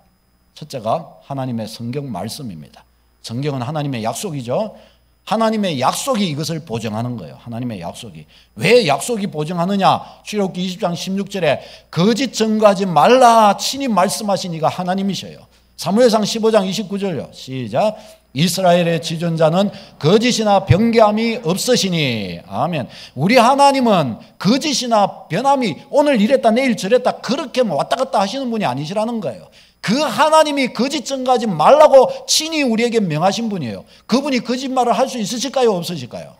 첫째가 하나님의 성경 말씀입니다. 성경은 하나님의 약속이죠. 하나님의 약속이 이것을 보증하는 거예요. 하나님의 약속이. 왜 약속이 보증하느냐? 출애굽기 20장 16절에 거짓 증거하지 말라 친히 말씀하신 이가 하나님이셔요. 사무엘상 15장 29절요. 시작. 이스라엘의 지존자는 거짓이나 변개함이 없으시니. 아멘. 우리 하나님은 거짓이나 변함이 오늘 이랬다 내일 저랬다 그렇게 왔다 갔다 하시는 분이 아니시라는 거예요. 그 하나님이 거짓 증거하지 말라고 친히 우리에게 명하신 분이에요. 그분이 거짓말을 할 수 있으실까요? 없으실까요?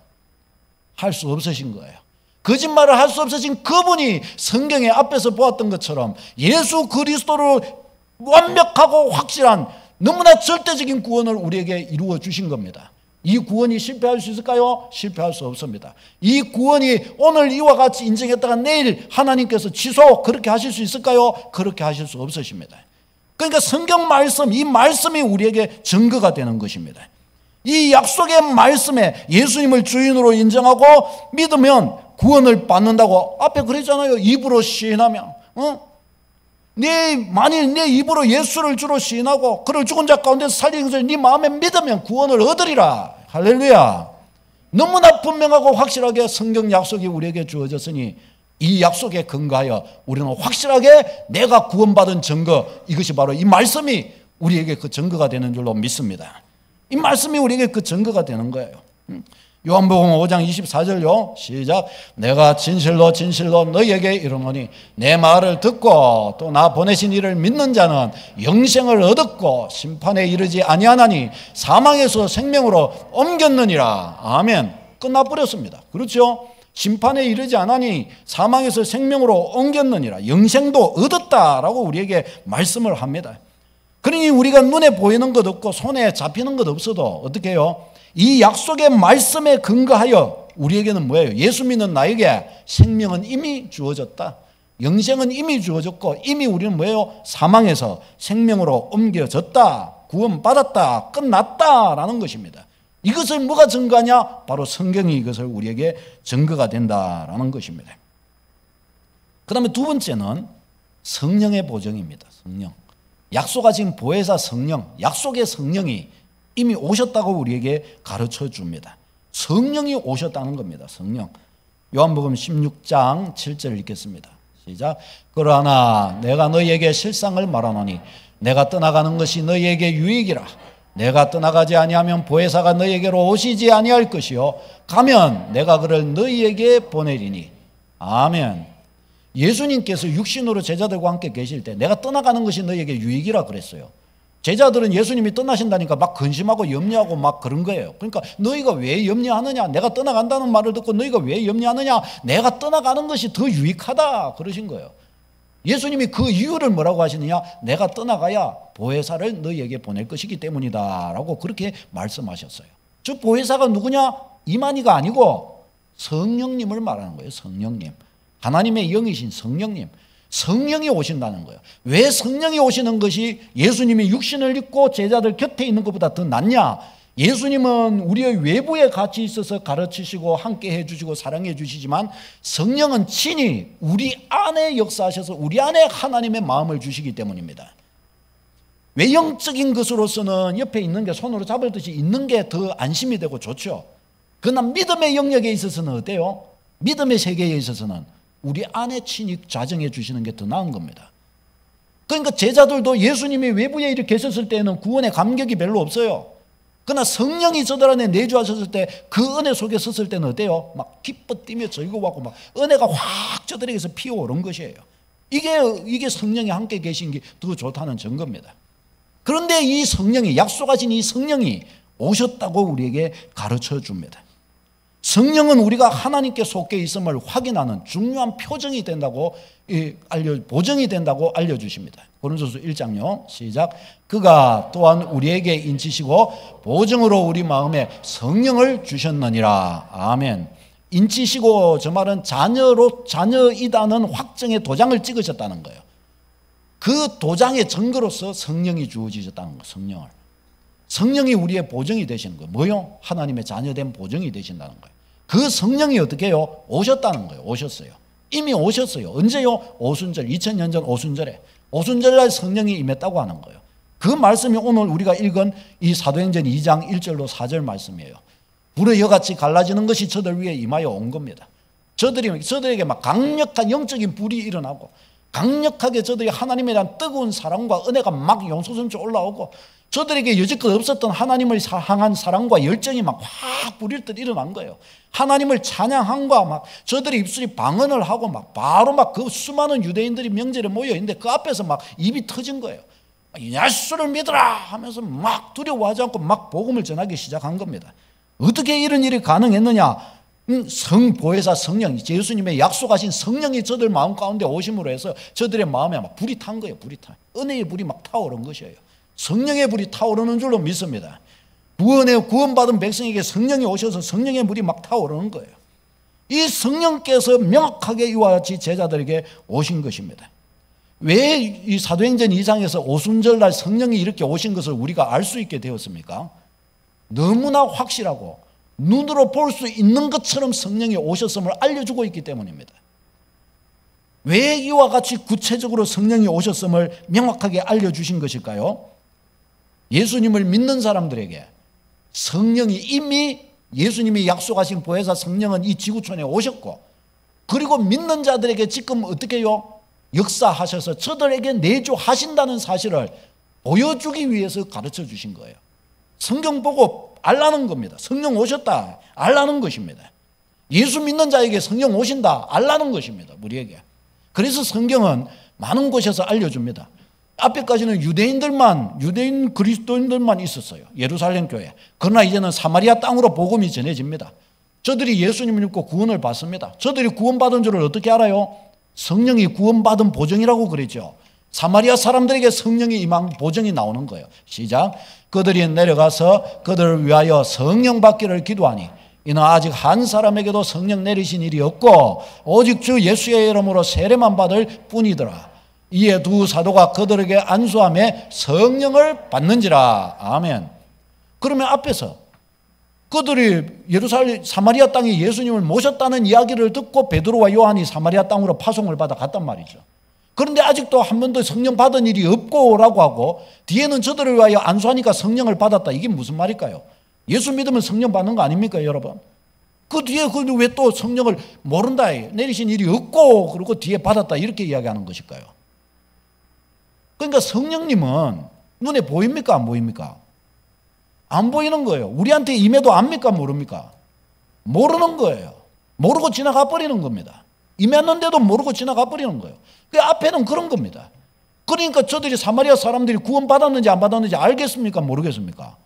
할 수 없으신 거예요. 거짓말을 할 수 없으신 그분이 성경에 앞에서 보았던 것처럼 예수 그리스도를 완벽하고 확실한 너무나 절대적인 구원을 우리에게 이루어 주신 겁니다. 이 구원이 실패할 수 있을까요? 실패할 수 없습니다. 이 구원이 오늘 이와 같이 인정했다가 내일 하나님께서 취소 그렇게 하실 수 있을까요? 그렇게 하실 수 없으십니다. 그러니까 성경 말씀, 이 말씀이 우리에게 증거가 되는 것입니다. 이 약속의 말씀에 예수님을 주인으로 인정하고 믿으면 구원을 받는다고 앞에 그랬잖아요. 입으로 시인하면 만일 내 입으로 예수를 주로 시인하고 그를 죽은 자 가운데서 살리는 것을 네 마음에 믿으면 구원을 얻으리라. 할렐루야. 너무나 분명하고 확실하게 성경 약속이 우리에게 주어졌으니 이 약속에 근거하여 우리는 확실하게 내가 구원받은 증거, 이것이 바로 이 말씀이 우리에게 그 증거가 되는 줄로 믿습니다. 이 말씀이 우리에게 그 증거가 되는 거예요. 요한복음 5장 24절요. 시작. 내가 진실로 진실로 너희에게 이르노니 내 말을 듣고 또 나 보내신 이를 믿는 자는 영생을 얻었고 심판에 이르지 아니하나니 사망에서 생명으로 옮겼느니라. 아멘. 끝나버렸습니다. 그렇죠? 심판에 이르지 않으니 사망에서 생명으로 옮겼느니라. 영생도 얻었다라고 우리에게 말씀을 합니다. 그러니 우리가 눈에 보이는 것 없고 손에 잡히는 것 없어도 어떻게 해요? 이 약속의 말씀에 근거하여 우리에게는 뭐예요? 예수 믿는 나에게 생명은 이미 주어졌다. 영생은 이미 주어졌고 이미 우리는 뭐예요? 사망에서 생명으로 옮겨졌다. 구원받았다. 끝났다라는 것입니다. 이것을 뭐가 증거하냐? 바로 성경이 이것을 우리에게 증거가 된다라는 것입니다. 그 다음에 두 번째는 성령의 보증입니다. 성령. 약속하신 보혜사 성령, 약속의 성령이 이미 오셨다고 우리에게 가르쳐 줍니다. 성령이 오셨다는 겁니다. 성령. 요한복음 16장 7절 읽겠습니다. 시작. 그러나 내가 너희에게 실상을 말하노니 내가 떠나가는 것이 너희에게 유익이라. 내가 떠나가지 아니하면 보혜사가 너희에게로 오시지 아니할 것이요 가면 내가 그를 너희에게 보내리니. 아멘. 예수님께서 육신으로 제자들과 함께 계실 때 내가 떠나가는 것이 너희에게 유익이라 그랬어요. 제자들은 예수님이 떠나신다니까 막 근심하고 염려하고 막 그런 거예요. 그러니까 너희가 왜 염려하느냐? 내가 떠나간다는 말을 듣고 너희가 왜 염려하느냐? 내가 떠나가는 것이 더 유익하다 그러신 거예요. 예수님이 그 이유를 뭐라고 하시느냐? 내가 떠나가야 보혜사를 너희에게 보낼 것이기 때문이다 라고 그렇게 말씀하셨어요. 저 보혜사가 누구냐? 이만희가 아니고 성령님을 말하는 거예요. 성령님. 하나님의 영이신 성령님. 성령이 오신다는 거예요. 왜 성령이 오시는 것이 예수님이 육신을 입고 제자들 곁에 있는 것보다 더 낫냐? 예수님은 우리의 외부에 같이 있어서 가르치시고 함께 해주시고 사랑해 주시지만 성령은 친히 우리 안에 역사하셔서 우리 안에 하나님의 마음을 주시기 때문입니다. 외형적인 것으로서는 옆에 있는 게 손으로 잡을 듯이 있는 게 더 안심이 되고 좋죠. 그러나 믿음의 영역에 있어서는 어때요? 믿음의 세계에 있어서는 우리 안에 친히 자정해 주시는 게 더 나은 겁니다. 그러니까 제자들도 예수님이 외부에 이렇게 계셨을 때는 구원의 감격이 별로 없어요. 그러나 성령이 저들 안에 내주하셨을 때 그 은혜 속에 섰을 때는 어때요? 막 기뻐 뛰며 즐거워하고 막 은혜가 확 저들에게서 피어오른 것이에요. 이게 성령이 함께 계신 게 더 좋다는 증거입니다. 그런데 이 성령이, 약속하신 이 성령이 오셨다고 우리에게 가르쳐 줍니다. 성령은 우리가 하나님께 속해 있음을 확인하는 중요한 표정이 된다고 보정이 된다고 알려주십니다. 고린도서 1장요. 시작. 그가 또한 우리에게 인치시고 보증으로 우리 마음에 성령을 주셨느니라. 아멘. 인치시고 저 말은 자녀이다는 확정의 도장을 찍으셨다는 거예요. 그 도장의 증거로서 성령이 주어지셨다는 거예요. 성령을. 성령이 우리의 보증이 되시는 거예요. 뭐요? 하나님의 자녀된 보증이 되신다는 거예요. 그 성령이 어떻게 해요? 오셨다는 거예요. 오셨어요. 이미 오셨어요. 언제요? 오순절, 2000년 전 오순절에. 오순절날 성령이 임했다고 하는 거예요. 그 말씀이 오늘 우리가 읽은 이 사도행전 2장 1절로 4절 말씀이에요. 불의 여같이 갈라지는 것이 저들 위에 임하여 온 겁니다. 저들에게 막 강력한 영적인 불이 일어나고 강력하게 저들이 하나님에 대한 뜨거운 사랑과 은혜가 막 용솟음쳐 올라오고 저들에게 여지껏 없었던 하나님을 향한 사랑과 열정이 막 확 불일 듯 일어난 거예요. 하나님을 찬양함과 막 저들의 입술이 방언을 하고 막 바로 막 그 수많은 유대인들이 명절에 모여 있는데 그 앞에서 막 입이 터진 거예요. 예수를 믿으라 하면서 막 두려워하지 않고 막 복음을 전하기 시작한 겁니다. 어떻게 이런 일이 가능했느냐? 성보혜사 성령, 예수님의 약속하신 성령이 저들 마음 가운데 오심으로 해서 저들의 마음에 막 불이 탄 거예요. 불이 타. 은혜의 불이 막 타오른 것이에요. 성령의 불이 타오르는 줄로 믿습니다. 구원받은 백성에게 성령이 오셔서 성령의 물이 막 타오르는 거예요. 이 성령께서 명확하게 이와 같이 제자들에게 오신 것입니다. 왜 이 사도행전 2장에서 오순절날 성령이 이렇게 오신 것을 우리가 알 수 있게 되었습니까? 너무나 확실하고 눈으로 볼 수 있는 것처럼 성령이 오셨음을 알려주고 있기 때문입니다. 왜 이와 같이 구체적으로 성령이 오셨음을 명확하게 알려주신 것일까요? 예수님을 믿는 사람들에게 성령이 이미 예수님이 약속하신 보혜사 성령은 이 지구촌에 오셨고, 그리고 믿는 자들에게 지금 어떻게 해요? 역사하셔서 저들에게 내주하신다는 사실을 보여주기 위해서 가르쳐 주신 거예요. 성경 보고 알라는 겁니다. 성령 오셨다 알라는 것입니다. 예수 믿는 자에게 성령 오신다 알라는 것입니다. 우리에게. 그래서 성경은 많은 곳에서 알려줍니다. 앞에까지는 유대인 그리스도인들만 있었어요. 예루살렘 교회. 그러나 이제는 사마리아 땅으로 복음이 전해집니다. 저들이 예수님을 믿고 구원을 받습니다. 저들이 구원받은 줄을 어떻게 알아요? 성령이 구원받은 보증이라고 그랬죠. 사마리아 사람들에게 성령이 임한 보증이 나오는 거예요. 시작. 그들이 내려가서 그들을 위하여 성령 받기를 기도하니 이는 아직 한 사람에게도 성령 내리신 일이 없고 오직 주 예수의 이름으로 세례만 받을 뿐이더라. 이에 두 사도가 그들에게 안수하며 성령을 받는지라. 아멘. 그러면 앞에서 그들이 예루살렘 사마리아 땅에 예수님을 모셨다는 이야기를 듣고 베드로와 요한이 사마리아 땅으로 파송을 받아 갔단 말이죠. 그런데 아직도 한 번도 성령 받은 일이 없고라고 하고 뒤에는 저들을 위하여 안수하니까 성령을 받았다. 이게 무슨 말일까요? 예수 믿으면 성령 받는 거 아닙니까, 여러분? 그 뒤에 왜 또 성령을 모른다, 내리신 일이 없고 그리고 뒤에 받았다 이렇게 이야기하는 것일까요? 그러니까 성령님은 눈에 보입니까, 안 보입니까? 안 보이는 거예요. 우리한테 임해도 압니까, 모릅니까? 모르는 거예요. 모르고 지나가 버리는 겁니다. 임했는데도 모르고 지나가 버리는 거예요. 그 앞에는 그런 겁니다. 그러니까 저들이 사마리아 사람들이 구원받았는지 안 받았는지 알겠습니까, 모르겠습니까?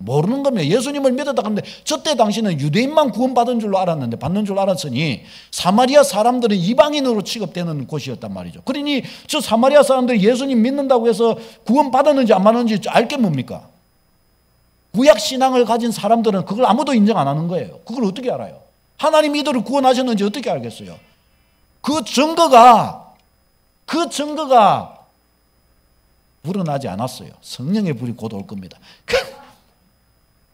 모르는 겁니다. 예수님을 믿었다 그러는데 저때 당시는 유대인만 구원받은 줄로 알았는데, 받는 줄로 알았으니 사마리아 사람들은 이방인으로 취급되는 곳이었단 말이죠. 그러니 저 사마리아 사람들이 예수님 믿는다고 해서 구원받았는지 안 받았는지 알 게 뭡니까? 구약 신앙을 가진 사람들은 그걸 아무도 인정 안 하는 거예요. 그걸 어떻게 알아요? 하나님 이들을 구원하셨는지 어떻게 알겠어요? 그 증거가 불어나지 않았어요. 성령의 불이 곧 올 겁니다.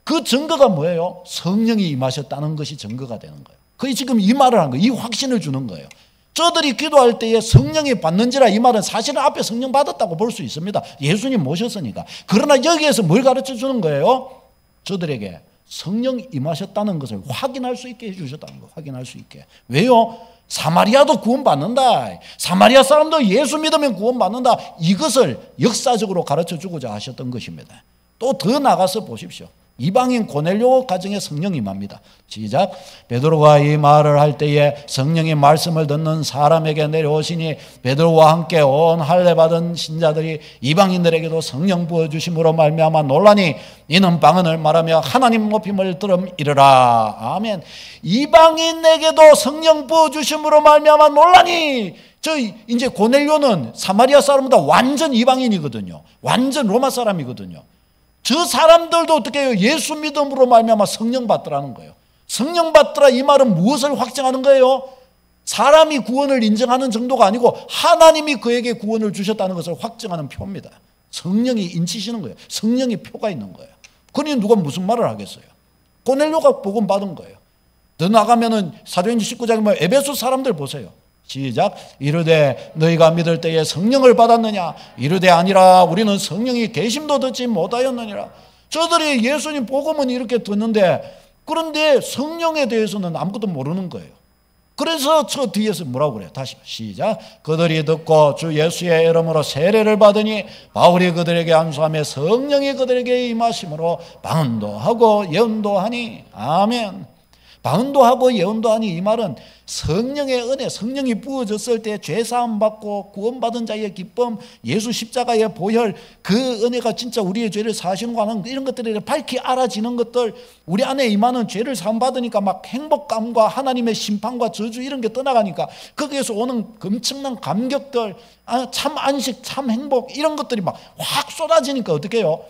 그 증거가 뭐예요? 성령이 임하셨다는 것이 증거가 되는 거예요. 그게 지금 이 말을 한 거예요. 이 확신을 주는 거예요. 저들이 기도할 때에 성령이 받는지라, 이 말은 사실은 앞에 성령 받았다고 볼 수 있습니다. 예수님 모셨으니까. 그러나 여기에서 뭘 가르쳐 주는 거예요? 저들에게 성령이 임하셨다는 것을 확인할 수 있게 해주셨다는 거예요. 확인할 수 있게. 왜요? 사마리아도 구원받는다. 사마리아 사람도 예수 믿으면 구원받는다. 이것을 역사적으로 가르쳐 주고자 하셨던 것입니다. 또 더 나가서 보십시오. 이방인 고넬료 가정에 성령이 임합니다. 시작. 베드로가 이 말을 할 때에 성령의 말씀을 듣는 사람에게 내려오시니 베드로와 함께 온 할례 받은 신자들이 이방인들에게도 성령 부어주심으로 말미암아 놀라니 이는 방언을 말하며 하나님 높임을 들음이르라. 아멘. 이방인에게도 성령 부어주심으로 말미암아 놀라니, 이제 고넬료는 사마리아 사람보다 완전 이방인이거든요. 완전 로마 사람이거든요. 저 사람들도 어떻게 해요? 예수 믿음으로 말미암아 성령 받더라는 거예요. 성령 받더라, 이 말은 무엇을 확증하는 거예요? 사람이 구원을 인정하는 정도가 아니고 하나님이 그에게 구원을 주셨다는 것을 확증하는 표입니다. 성령이 인치시는 거예요. 성령의 표가 있는 거예요. 그러니 누가 무슨 말을 하겠어요? 고넬료가 복음 받은 거예요. 더 나가면은 사도행전 19장에 뭐 에베소 사람들 보세요. 시작. 이르되 너희가 믿을 때에 성령을 받았느냐? 이르되 아니라 우리는 성령이 계심도 듣지 못하였느니라. 저들이 예수님 복음은 이렇게 듣는데, 그런데 성령에 대해서는 아무것도 모르는 거예요. 그래서 저 뒤에서 뭐라고 그래요? 다시 시작. 그들이 듣고 주 예수의 이름으로 세례를 받으니 바울이 그들에게 안수하며 성령이 그들에게 임하심으로 방언도 하고 예언도 하니. 아멘. 방언도 하고 예언도 하니, 이 말은 성령의 은혜, 성령이 부어졌을 때 죄사함 받고 구원받은 자의 기쁨, 예수 십자가의 보혈, 그 은혜가 진짜 우리의 죄를 사하시는 거 하는 이런 것들이 밝히 알아지는 것들, 우리 안에 임하는 죄를 사함 받으니까 막 행복감과 하나님의 심판과 저주 이런 게 떠나가니까 거기에서 오는 엄청난 감격들, 참 안식, 참 행복, 이런 것들이 막 확 쏟아지니까 어떻게 해요?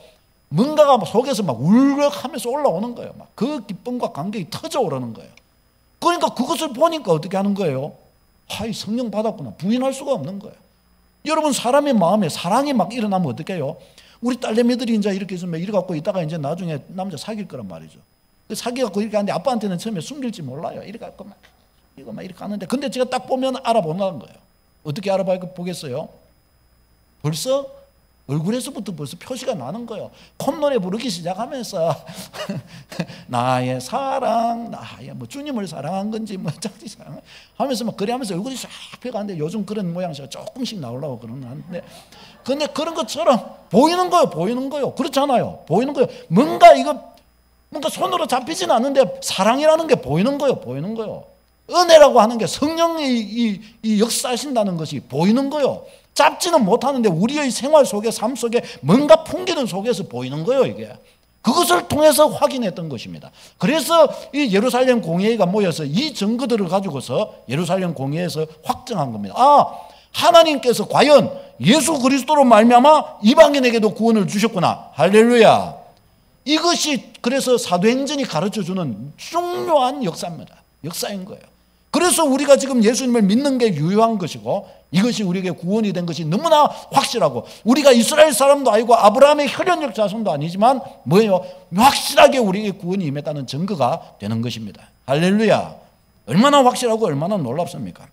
뭔가가 속에서 막 울컥하면서 올라오는 거예요. 막 그 기쁨과 감격이 터져 오르는 거예요. 그러니까 그것을 보니까 어떻게 하는 거예요? 하이, 성령 받았구나. 부인할 수가 없는 거예요. 여러분, 사람의 마음에 사랑이 막 일어나면 어떻게 해요? 우리 딸내미들이 이제 이렇게 있으면 이래 갖고 있다가 이제 나중에 남자 사귈 거란 말이죠. 사귀 갖고 이렇게 하는데 아빠한테는 처음에 숨길지 몰라요. 이래 갖고 막 이거 막 이렇게 하는데, 근데 제가 딱 보면 알아본다는 거예요. 어떻게 알아보겠어요? 벌써 얼굴에서부터 벌써 표시가 나는 거예요. 콧노래 부르기 시작하면서 나의 사랑, 나의 뭐 주님을 사랑한 건지 뭐 짝지 사랑 하면서 막 그래 하면서 얼굴이 쫙 펴가는데, 요즘 그런 모양새가 조금씩 나오려고 그러는데, 근데 그런 것처럼 보이는 거예요. 보이는 거예요. 그렇잖아요. 보이는 거예요. 뭔가 손으로 잡히진 않는데 사랑이라는 게 보이는 거예요. 보이는 거예요. 은혜라고 하는 게 성령이 이 역사하신다는 것이 보이는 거예요. 잡지는 못하는데 우리의 생활 속에, 삶 속에 뭔가 풍기는 속에서 보이는 거예요. 이게 그것을 통해서 확인했던 것입니다. 그래서 이 예루살렘 공회가 모여서 이 증거들을 가지고서 예루살렘 공회에서 확정한 겁니다. 하나님께서 과연 예수 그리스도로 말미암아 이방인에게도 구원을 주셨구나. 할렐루야. 이것이 그래서 사도행전이 가르쳐주는 중요한 역사입니다. 역사인 거예요. 그래서 우리가 지금 예수님을 믿는 게 유효한 것이고, 이것이 우리에게 구원이 된 것이 너무나 확실하고, 우리가 이스라엘 사람도 아니고 아브라함의 혈연적 자손도 아니지만 뭐예요? 확실하게 우리에게 구원이 임했다는 증거가 되는 것입니다. 할렐루야. 얼마나 확실하고 얼마나 놀랍습니까?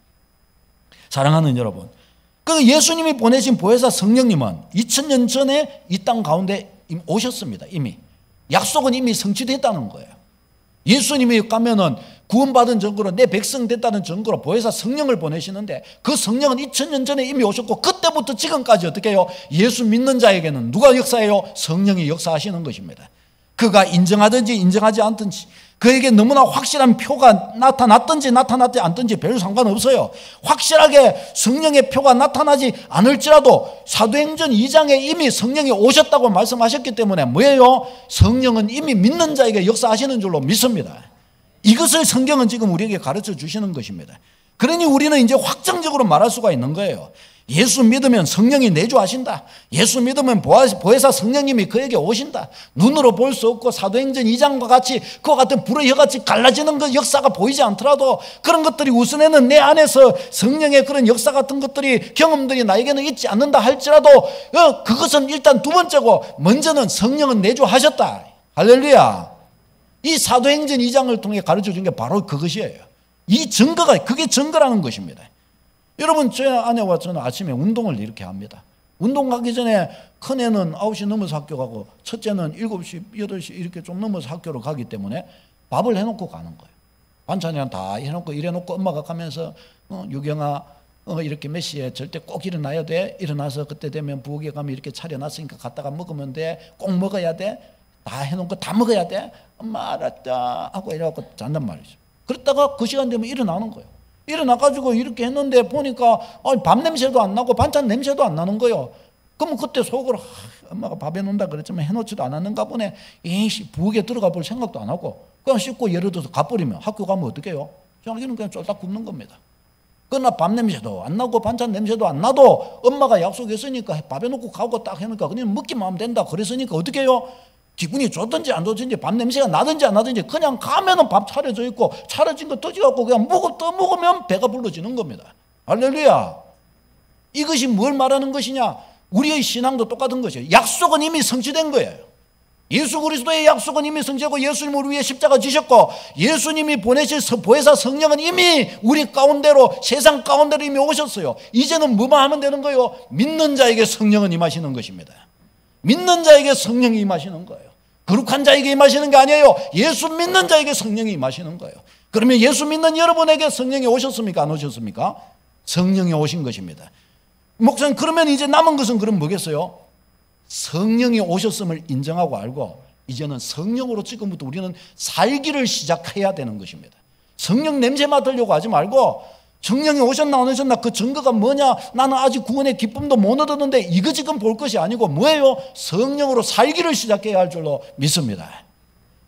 사랑하는 여러분, 그 예수님이 보내신 보혜사 성령님은 2000년 전에 이 땅 가운데 오셨습니다. 이미 약속은 이미 성취됐다는 거예요. 예수님이 가면은 구원받은 증거로, 내 백성 됐다는 증거로 보혜사 성령을 보내시는데, 그 성령은 2000년 전에 이미 오셨고, 그때부터 지금까지 어떻게 해요? 예수 믿는 자에게는 누가 역사해요? 성령이 역사하시는 것입니다. 그가 인정하든지 인정하지 않든지, 그에게 너무나 확실한 표가 나타났든지 나타나지 않든지 별 상관없어요. 확실하게 성령의 표가 나타나지 않을지라도 사도행전 2장에 이미 성령이 오셨다고 말씀하셨기 때문에 뭐예요? 성령은 이미 믿는 자에게 역사하시는 줄로 믿습니다. 이것을 성경은 지금 우리에게 가르쳐 주시는 것입니다. 그러니 우리는 이제 확정적으로 말할 수가 있는 거예요. 예수 믿으면 성령이 내주하신다. 예수 믿으면 보혜사 성령님이 그에게 오신다. 눈으로 볼 수 없고 사도행전 2장과 같이 그와 같은 불의 혀같이 갈라지는 그 역사가 보이지 않더라도, 그런 것들이 우선에는 내 안에서 성령의 그런 역사 같은 것들이, 경험들이 나에게는 있지 않는다 할지라도 그것은 일단 두 번째고, 먼저는 성령은 내주하셨다. 할렐루야. 이 사도행전 2장을 통해 가르쳐 준 게 바로 그것이에요. 이 증거가, 그게 증거라는 것입니다. 여러분, 제 아내와 저는 아침에 운동을 이렇게 합니다. 운동 가기 전에 큰애는 9시 넘어서 학교 가고, 첫째는 7시, 8시 이렇게 좀 넘어서 학교로 가기 때문에 밥을 해놓고 가는 거예요. 반찬이랑 다 해놓고 이래놓고 엄마가 가면서 유경아 이렇게 몇 시에 절대 꼭 일어나야 돼. 일어나서 그때 되면 부엌에 가면 이렇게 차려놨으니까 갔다가 먹으면 돼. 꼭 먹어야 돼. 다 해놓은 거 다 먹어야 돼. 엄마 알았다 하고 이래갖고 잔단 말이죠. 그러다가 그 시간 되면 일어나는 거예요. 일어나가지고 이렇게 했는데 보니까 밥 냄새도 안 나고 반찬 냄새도 안 나는 거예요. 그러면 그때 속으로 엄마가 밥 해놓는다 그랬지만 해놓지도 않았는가 보네. 에이씨, 부엌에 들어가 볼 생각도 안 하고 그냥 씻고 예를 들어서 가버리면 학교 가면 어떻게 해요? 자기는 그냥 쫄딱 굽는 겁니다. 그러나 밥 냄새도 안 나고 반찬 냄새도 안 나도 엄마가 약속했으니까 밥 해놓고 가고 딱 해놓으니까 그냥 먹기만 하면 된다 그랬으니까 어떻게 해요? 기분이 좋든지 안 좋든지, 밥 냄새가 나든지 안 나든지 그냥 가면은 밥 차려져 있고, 차려진 거 떠져갖고 그냥 떠먹으면 배가 불러지는 겁니다. 할렐루야. 이것이 뭘 말하는 것이냐? 우리의 신앙도 똑같은 것이에요. 약속은 이미 성취된 거예요. 예수 그리스도의 약속은 이미 성취하고, 예수님을 위해 십자가 지셨고, 예수님이 보내실 보혜사 성령은 이미 우리 가운데로, 세상 가운데로 이미 오셨어요. 이제는 뭐만 하면 되는 거예요? 믿는 자에게 성령은 임하시는 것입니다. 믿는 자에게 성령이 임하시는 거예요. 거룩한 자에게 임하시는 게 아니에요. 예수 믿는 자에게 성령이 임하시는 거예요. 그러면 예수 믿는 여러분에게 성령이 오셨습니까? 안 오셨습니까? 성령이 오신 것입니다. 목사님, 그러면 이제 남은 것은 그럼 뭐겠어요? 성령이 오셨음을 인정하고 알고, 이제는 성령으로 지금부터 우리는 살기를 시작해야 되는 것입니다. 성령 냄새 맡으려고 하지 말고, 성령이 오셨나 안 오셨나 그 증거가 뭐냐, 나는 아직 구원의 기쁨도 못 얻었는데, 이거 지금 볼 것이 아니고 뭐예요? 성령으로 살기를 시작해야 할 줄로 믿습니다.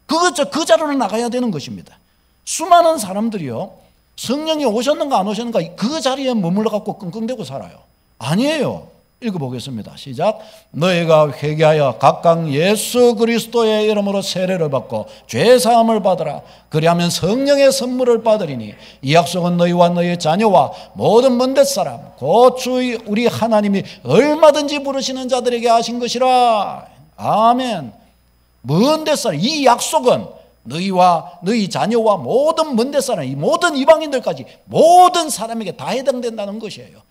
그 자리로 나가야 되는 것입니다. 수많은 사람들이요, 성령이 오셨는가 안 오셨는가 그 자리에 머물러 갖고 끙끙대고 살아요. 아니에요. 읽어보겠습니다. 시작. 너희가 회개하여 각각 예수 그리스도의 이름으로 세례를 받고 죄사함을 받으라. 그리하면 성령의 선물을 받으리니 이 약속은 너희와 너희 자녀와 모든 먼 데 사람 곧 주 우리 하나님이 얼마든지 부르시는 자들에게 하신 것이라. 아멘. 먼 데 사람, 이 약속은 너희와 너희 자녀와 모든 먼 데 사람, 이 모든 이방인들까지 모든 사람에게 다 해당된다는 것이에요.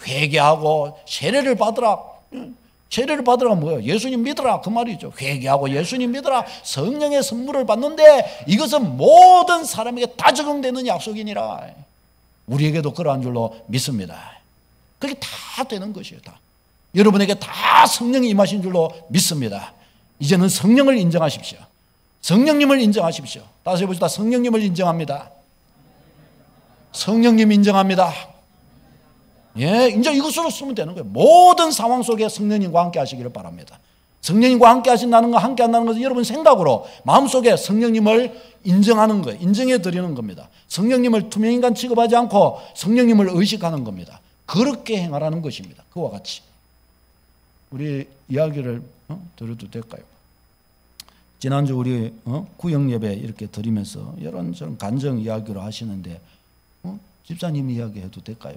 회개하고 세례를 받으라. 세례를 받으라 뭐예요? 예수님 믿으라 그 말이죠. 회개하고 예수님 믿으라. 성령의 선물을 받는데 이것은 모든 사람에게 다 적용되는 약속이니라. 우리에게도 그러한 줄로 믿습니다. 그게 다 되는 것이에요. 다. 여러분에게 다 성령이 임하신 줄로 믿습니다. 이제는 성령을 인정하십시오. 성령님을 인정하십시오. 다시 해봅시다. 성령님을 인정합니다. 성령님 인정합니다. 예, 이제 이것으로 쓰면 되는 거예요. 모든 상황 속에 성령님과 함께 하시기를 바랍니다. 성령님과 함께 하신다는 거, 함께 한다는 것은 여러분 생각으로 마음속에 성령님을 인정하는 거예요. 인정해 드리는 겁니다. 성령님을 투명인간 취급하지 않고 성령님을 의식하는 겁니다. 그렇게 행하라는 것입니다. 그와 같이. 우리 이야기를 들어도 될까요? 지난주 우리 구역 예배 이렇게 드리면서 이런저런 간증 이야기를 하시는데 집사님 이야기 해도 될까요?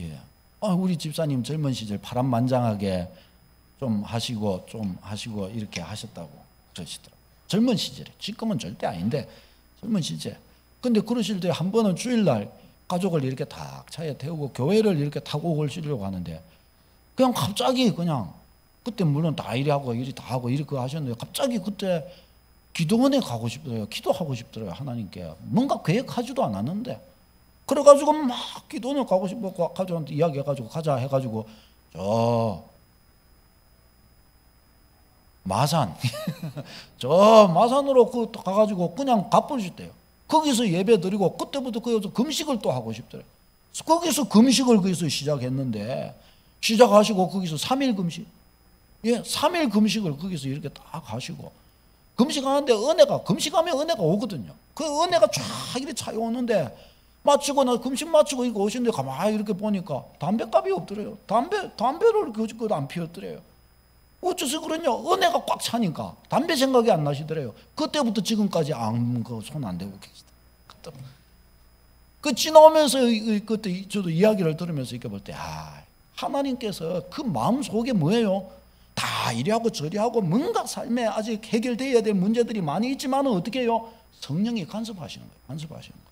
예. 우리 집사님 젊은 시절 파란만장하게 좀 하시고 이렇게 하셨다고 그러시더라고요. 젊은 시절에. 지금은 절대 아닌데 젊은 시절에. 근데 그러실 때 한 번은 주일날 가족을 이렇게 딱 차에 태우고 교회를 이렇게 타고 오시려고 하는데 그냥 갑자기 그냥 그때 물론 다 이리 하고 이리 다 하고 이렇게 하셨는데 갑자기 그때 기도원에 가고 싶더라고요. 기도하고 싶더라고요. 하나님께. 뭔가 계획하지도 않았는데 그래가지고 막 기도원에 가고 싶어 가족한테 이야기해가지고 가자 해가지고 저 마산 저 마산으로 가가지고 그냥 가보셨대요. 거기서 예배 드리고 그때부터 거기서 금식을 또 하고 싶더래요. 거기서 금식을 거기서 시작했는데 시작하시고 거기서 3일 금식, 예, 3일 금식을 거기서 이렇게 딱 하시고 금식하는데 금식하면 은혜가 오거든요. 그 은혜가 쫙 이렇게 차여오는데 마치고 나 금식 마치고 이거 오시는데 가만히 이렇게 보니까 담배값이 없더래요. 담배를 그것도 안 피웠더래요. 어째서 그러냐? 은혜가 꽉 차니까 담배 생각이 안 나시더래요. 그때부터 지금까지 손 안 대고 계시다. 그 지나오면서 그때 저도 이야기를 들으면서 이렇게 볼 때 하나님께서 그 마음 속에 뭐예요? 다 이리하고 저리하고 뭔가 삶에 아직 해결되어야 될 문제들이 많이 있지만은 어떻게 해요? 성령이 간섭하시는 거예요. 간섭하시는 거예요.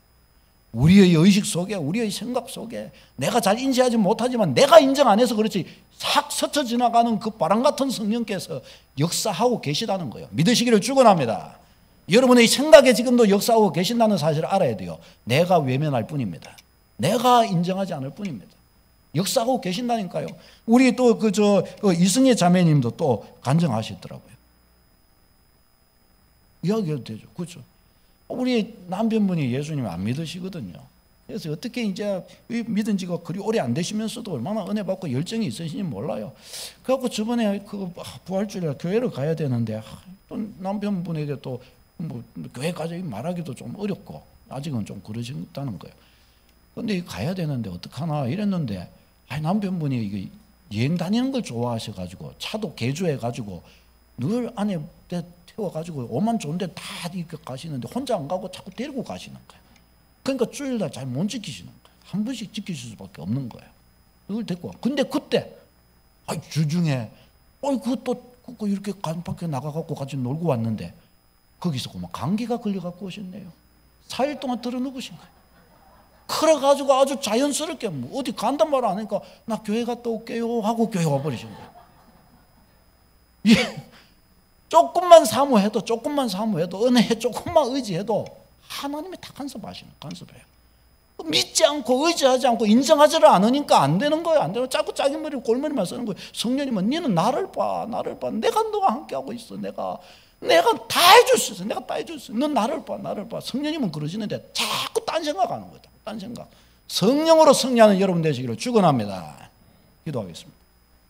우리의 의식 속에, 우리의 생각 속에 내가 잘 인지하지 못하지만 내가 인정 안 해서 그렇지 싹 스쳐 지나가는 그 바람 같은 성령께서 역사하고 계시다는 거예요. 믿으시기를 축원합니다. 여러분의 생각에 지금도 역사하고 계신다는 사실을 알아야 돼요. 내가 외면할 뿐입니다. 내가 인정하지 않을 뿐입니다. 역사하고 계신다니까요. 우리 또 이승혜 자매님도 또 간증하시더라고요. 이야기해도 되죠. 그렇죠. 우리 남편분이 예수님을 안 믿으시거든요. 그래서 어떻게 이제 믿은 지가 그리 오래 안 되시면서도 얼마나 은혜 받고 열정이 있으신지 몰라요. 그래갖고 저번에 그 부활주일에 교회를 가야 되는데 또 남편분에게 또 뭐 교회까지 말하기도 좀 어렵고 아직은 좀 그러신다는 거예요. 근데 가야 되는데 어떡하나 이랬는데 남편분이 이게 여행 다니는 걸 좋아하셔가지고 차도 개조해가지고 늘 안에 태워가지고 오만 좋은데 다 이렇게 가시는데 혼자 안 가고 자꾸 데리고 가시는 거예요. 그러니까 주일날 잘 못 지키시는 거예요. 한 번씩 지키실 수밖에 없는 거예요. 그걸 데리고 와. 근데 그때 주중에 그것도 이렇게 밖에 나가갖고 같이 놀고 왔는데 거기서 그만 감기가 걸려갖고 오셨네요. 4일 동안 들어누구신 거예요. 그래가지고 아주 자연스럽게 어디 간단 말 안 하니까 나 교회 갔다 올게요 하고 교회 와버리신 거예요. 예. 조금만 사모해도 은혜 조금만 의지해도 하나님이 다 간섭해요. 믿지 않고 의지하지 않고 인정하지를 않으니까 안 되는 거예요. 안 되고 자꾸 자기 머리 골머리만 쓰는 거예요. 성령님은 너는 나를 봐. 내가 너와 함께하고 있어. 내가 다 해줄 수 있어. 내가 다 해줄 수 있어. 넌 나를 봐. 성령님은 그러시는데 자꾸 딴 생각하는 거예요. 딴 생각. 성령으로 승리하는 여러분 되시기를 축원합니다. 기도하겠습니다.